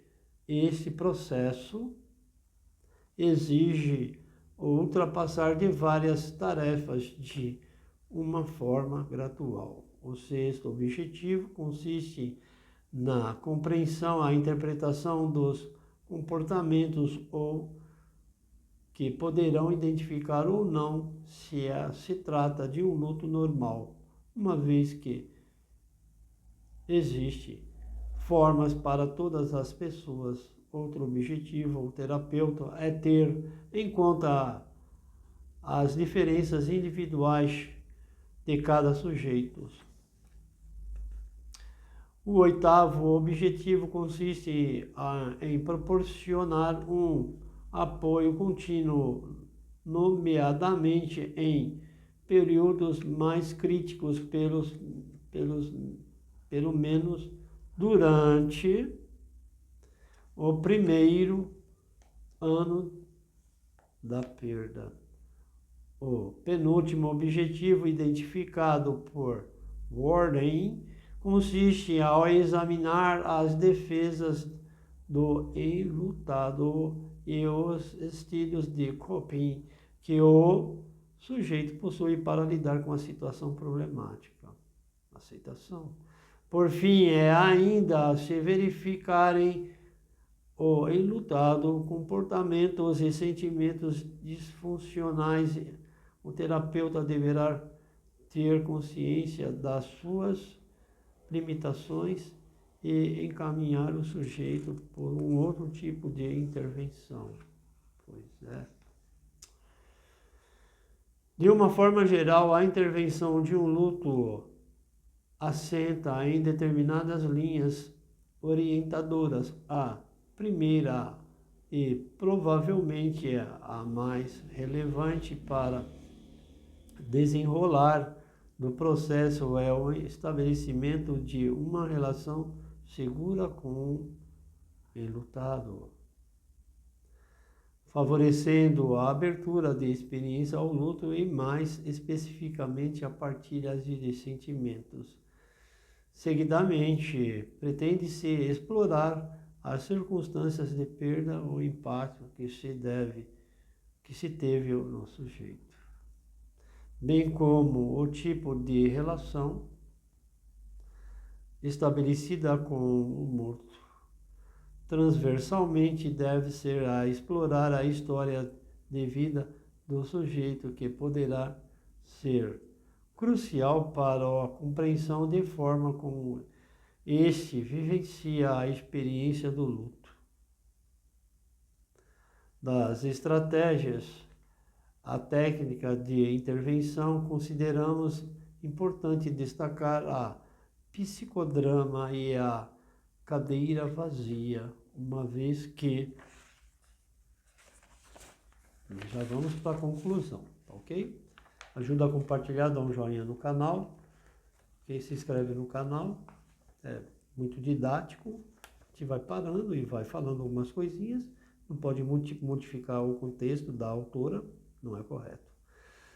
este processo exige o ultrapassar de várias tarefas de uma forma gradual. O sexto objetivo consiste na compreensão, a interpretação dos comportamentos ou que poderão identificar ou não se trata de um luto normal, uma vez que existe formas para todas as pessoas. Outro objetivo, o terapeuta, é ter em conta as diferenças individuais de cada sujeito. O oitavo objetivo consiste em proporcionar um apoio contínuo, nomeadamente em períodos mais críticos, pelo menos durante o primeiro ano da perda. O penúltimo objetivo, identificado por Warden, consiste em examinar as defesas do enlutado e os estilos de coping que o sujeito possui para lidar com a situação problemática. Aceitação. Por fim, ainda se verificarem o enlutado comportamentos e sentimentos disfuncionais, o terapeuta deverá ter consciência das suas limitações e encaminhar o sujeito por um outro tipo de intervenção. Pois é. De uma forma geral, a intervenção de um luto assenta em determinadas linhas orientadoras. A primeira e provavelmente a mais relevante para desenrolar do processo é o estabelecimento de uma relação segura com o enlutado, favorecendo a abertura de experiência ao luto e, mais especificamente, a partilha de sentimentos. Seguidamente, pretende-se explorar as circunstâncias de perda ou impacto que se teve no sujeito, bem como o tipo de relação estabelecida com o morto. Transversalmente, deve ser a explorar a história de vida do sujeito, que poderá ser crucial para a compreensão de forma como este vivencia a experiência do luto. Das estratégias, a técnica de intervenção, consideramos importante destacar a psicodrama e a cadeira vazia, uma vez que já vamos para a conclusão, tá ok? Ajuda a compartilhar, dá um joinha no canal. Quem se inscreve no canal, é muito didático. A gente vai parando e vai falando algumas coisinhas não pode modificar o contexto da autora, não é correto.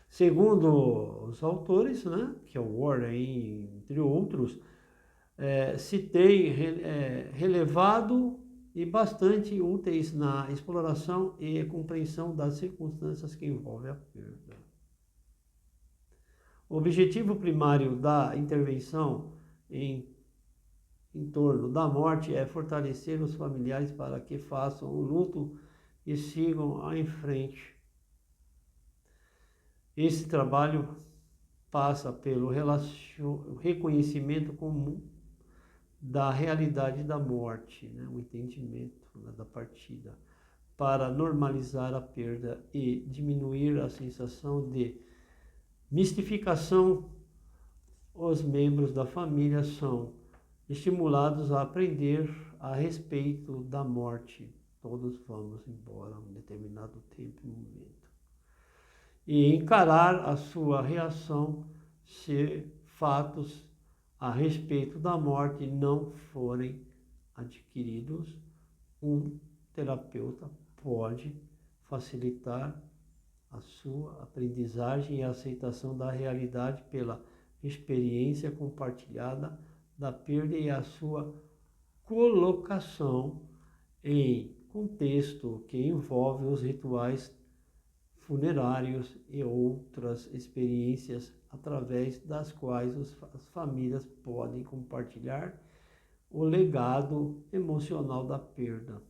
Segundo os autores, né, que é o Warren, entre outros, se tem relevado e bastante úteis na exploração e compreensão das circunstâncias que envolvem a perda. O objetivo primário da intervenção em torno da morte é fortalecer os familiares para que façam o luto e sigam em frente. Esse trabalho passa pelo reconhecimento comum da realidade da morte, né? O entendimento, né, da partida, para normalizar a perda e diminuir a sensação de mistificação. Os membros da família são estimulados a aprender a respeito da morte. Todos vamos embora a um determinado tempo e momento. E encarar a sua reação se fatos a respeito da morte não forem adquiridos. Um terapeuta pode facilitar a sua aprendizagem e a aceitação da realidade pela experiência compartilhada da perda e a sua colocação em contexto que envolve os rituais funerários e outras experiências através das quais as famílias podem compartilhar o legado emocional da perda.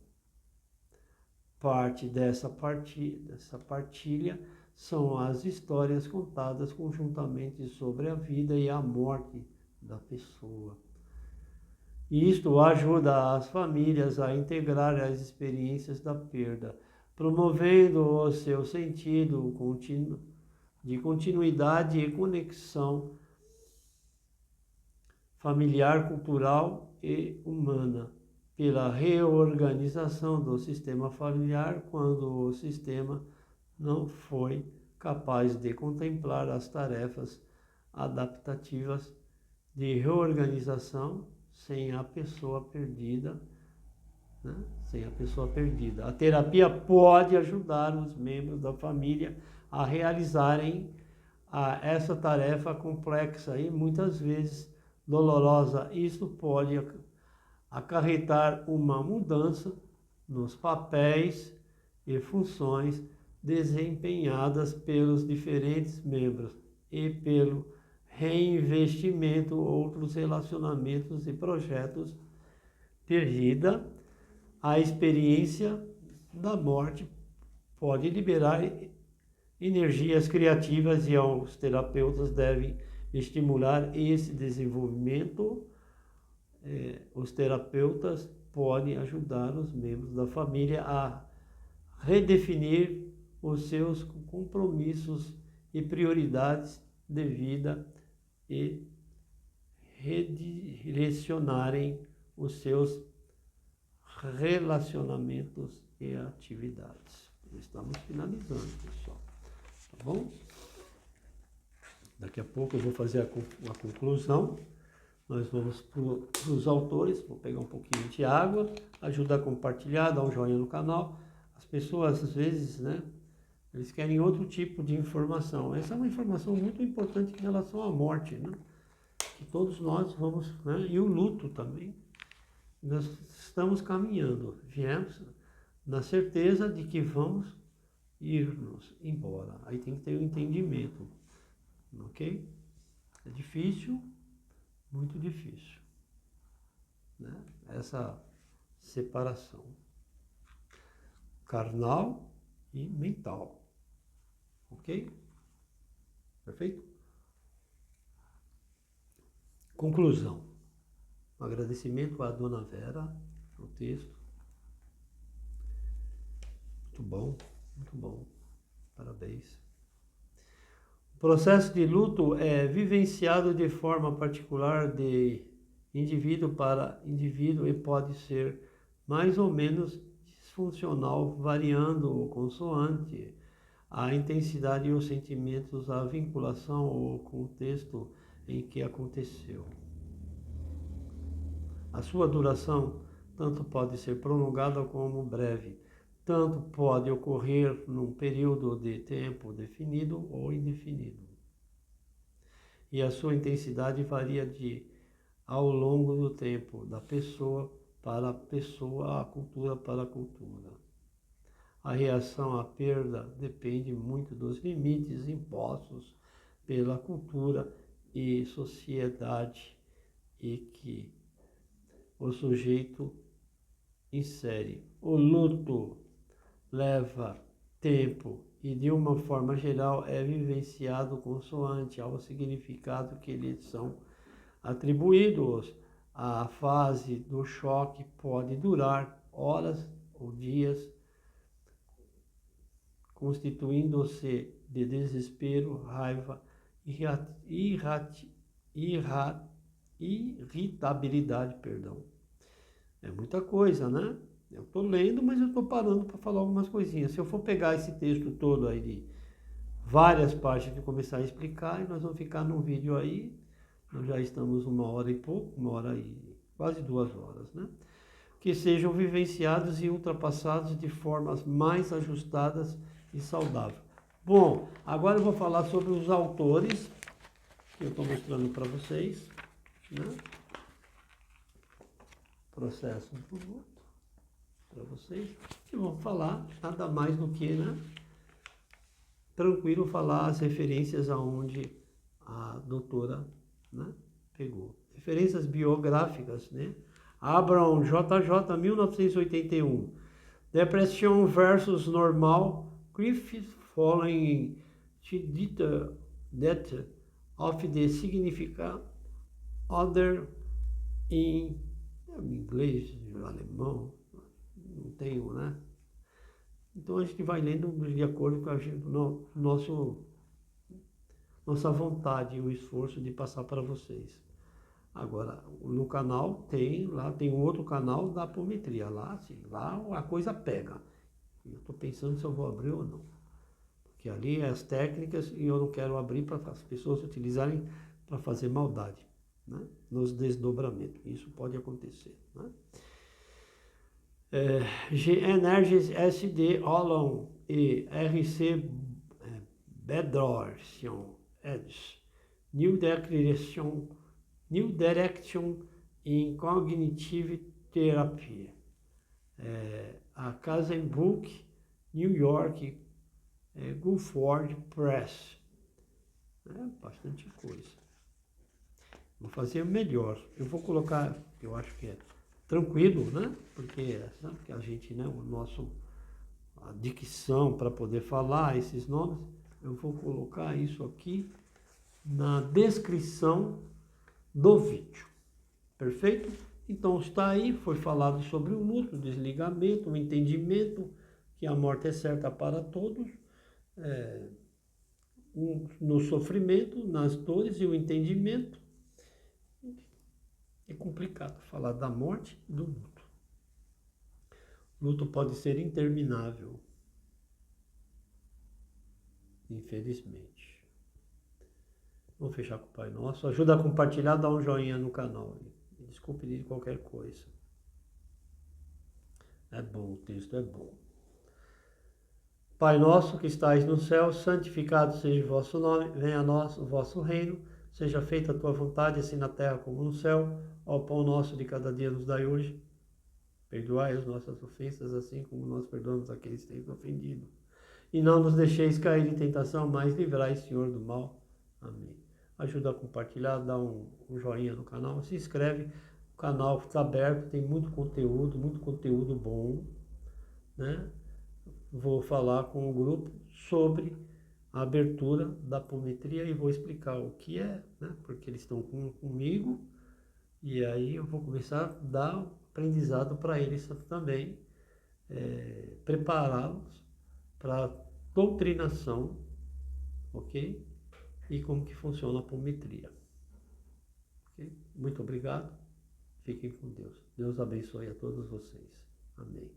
Parte dessa partilha são as histórias contadas conjuntamente sobre a vida e a morte da pessoa. Isto ajuda as famílias a integrar as experiências da perda, promovendo o seu sentido de continuidade e conexão familiar, cultural e humana, pela reorganização do sistema familiar quando o sistema não foi capaz de contemplar as tarefas adaptativas de reorganização sem a pessoa perdida, né? Sem a pessoa perdida. A terapia pode ajudar os membros da família a realizarem essa tarefa complexa e muitas vezes dolorosa. Isso pode acarretar uma mudança nos papéis e funções desempenhadas pelos diferentes membros e pelo reinvestimento outros relacionamentos e projetos de vida. A experiência da morte pode liberar energias criativas e os terapeutas devem estimular esse desenvolvimento. Os terapeutas podem ajudar os membros da família a redefinir os seus compromissos e prioridades de vida e redirecionarem os seus relacionamentos e atividades. Estamos finalizando, pessoal. Tá bom? Daqui a pouco eu vou fazer a conclusão. Nós vamos para os autores. Vou pegar um pouquinho de água, ajudar a compartilhar, dar um joinha no canal. As pessoas, às vezes, né, eles querem outro tipo de informação. Essa é uma informação muito importante em relação à morte, né? Que todos nós vamos, né? E o luto também. Nós estamos caminhando, viemos na certeza de que vamos ir-nos embora. Aí tem que ter um entendimento, ok? É difícil, muito difícil, né? Essa separação carnal e mental, ok? Perfeito? Conclusão. Um agradecimento à Dona Vera, o texto. Muito bom, muito bom. Parabéns. O processo de luto é vivenciado de forma particular de indivíduo para indivíduo e pode ser mais ou menos disfuncional, variando consoante a intensidade e os sentimentos, a vinculação ou contexto em que aconteceu. A sua duração tanto pode ser prolongada como breve, tanto pode ocorrer num período de tempo definido ou indefinido. E a sua intensidade varia ao longo do tempo, da pessoa para a pessoa, a cultura para a cultura. A reação à perda depende muito dos limites impostos pela cultura e sociedade e que o sujeito insere. O luto leva tempo e, de uma forma geral, é vivenciado consoante ao significado que lhes são atribuídos. A fase do choque pode durar horas ou dias, constituindo-se de desespero, raiva, irritabilidade, É muita coisa, né? Eu estou lendo, mas eu estou parando para falar algumas coisinhas. Se eu for pegar esse texto todo aí de várias partes e começar a explicar, e nós vamos ficar num vídeo aí, nós já estamos 1 hora e pouco, 1 hora e quase 2 horas, né? Que sejam vivenciados e ultrapassados de formas mais ajustadas e saudáveis. Bom, agora eu vou falar sobre os autores, que eu estou mostrando para vocês, né? Processo do luto, para vocês, que vão falar nada mais do que, né? Tranquilo falar as referências aonde a doutora, né, pegou. Referências biográficas, né? Abraham JJ, 1981. Depression versus normal. Griffith following that of the significant other in inglês, alemão, não tenho, né? Então a gente vai lendo de acordo com a gente, nossa vontade e o esforço de passar para vocês. Agora, no canal tem um outro canal da apometria, lá a coisa pega. Eu estou pensando se eu vou abrir ou não. Porque ali é as técnicas e eu não quero abrir para as pessoas utilizarem para fazer maldade, né? Nos desdobramentos. Isso pode acontecer, né? Energies SD Olon e RC Bedrosian Edge. New Direction in Cognitive Therapy. A Kaizenbook, New York, Guilford Press. Bastante coisa. Vou fazer melhor. Eu vou colocar, eu acho que é tranquilo, né? Porque sabe que a gente, né, a dicção para poder falar esses nomes, eu vou colocar isso aqui na descrição do vídeo. Perfeito? Então está aí, foi falado sobre o luto, o desligamento, o entendimento que a morte é certa para todos, no sofrimento, nas dores e o entendimento. É complicado falar da morte e do luto. O luto pode ser interminável, infelizmente. Vamos fechar com o Pai Nosso. Ajuda a compartilhar, dá um joinha no canal. Desculpe de qualquer coisa. É bom, o texto é bom. Pai nosso que estais no céu, santificado seja o vosso nome, venha a nós o vosso reino, seja feita a tua vontade, assim na terra como no céu. Ó pão nosso de cada dia nos dai hoje. Perdoai as nossas ofensas, assim como nós perdoamos aqueles que têm ofendido. E não nos deixeis cair em tentação, mas livrai, Senhor, do mal. Amém. Ajuda a compartilhar, dá um joinha no canal, se inscreve. O canal está aberto, tem muito conteúdo bom, né? Vou falar com o grupo sobre a abertura da apometria e vou explicar o que é, né? Porque eles estão comigo e aí eu vou começar a dar aprendizado para eles também, prepará-los para a doutrinação, ok? E como que funciona a apometria. Okay? Muito obrigado, fiquem com Deus. Deus abençoe a todos vocês. Amém.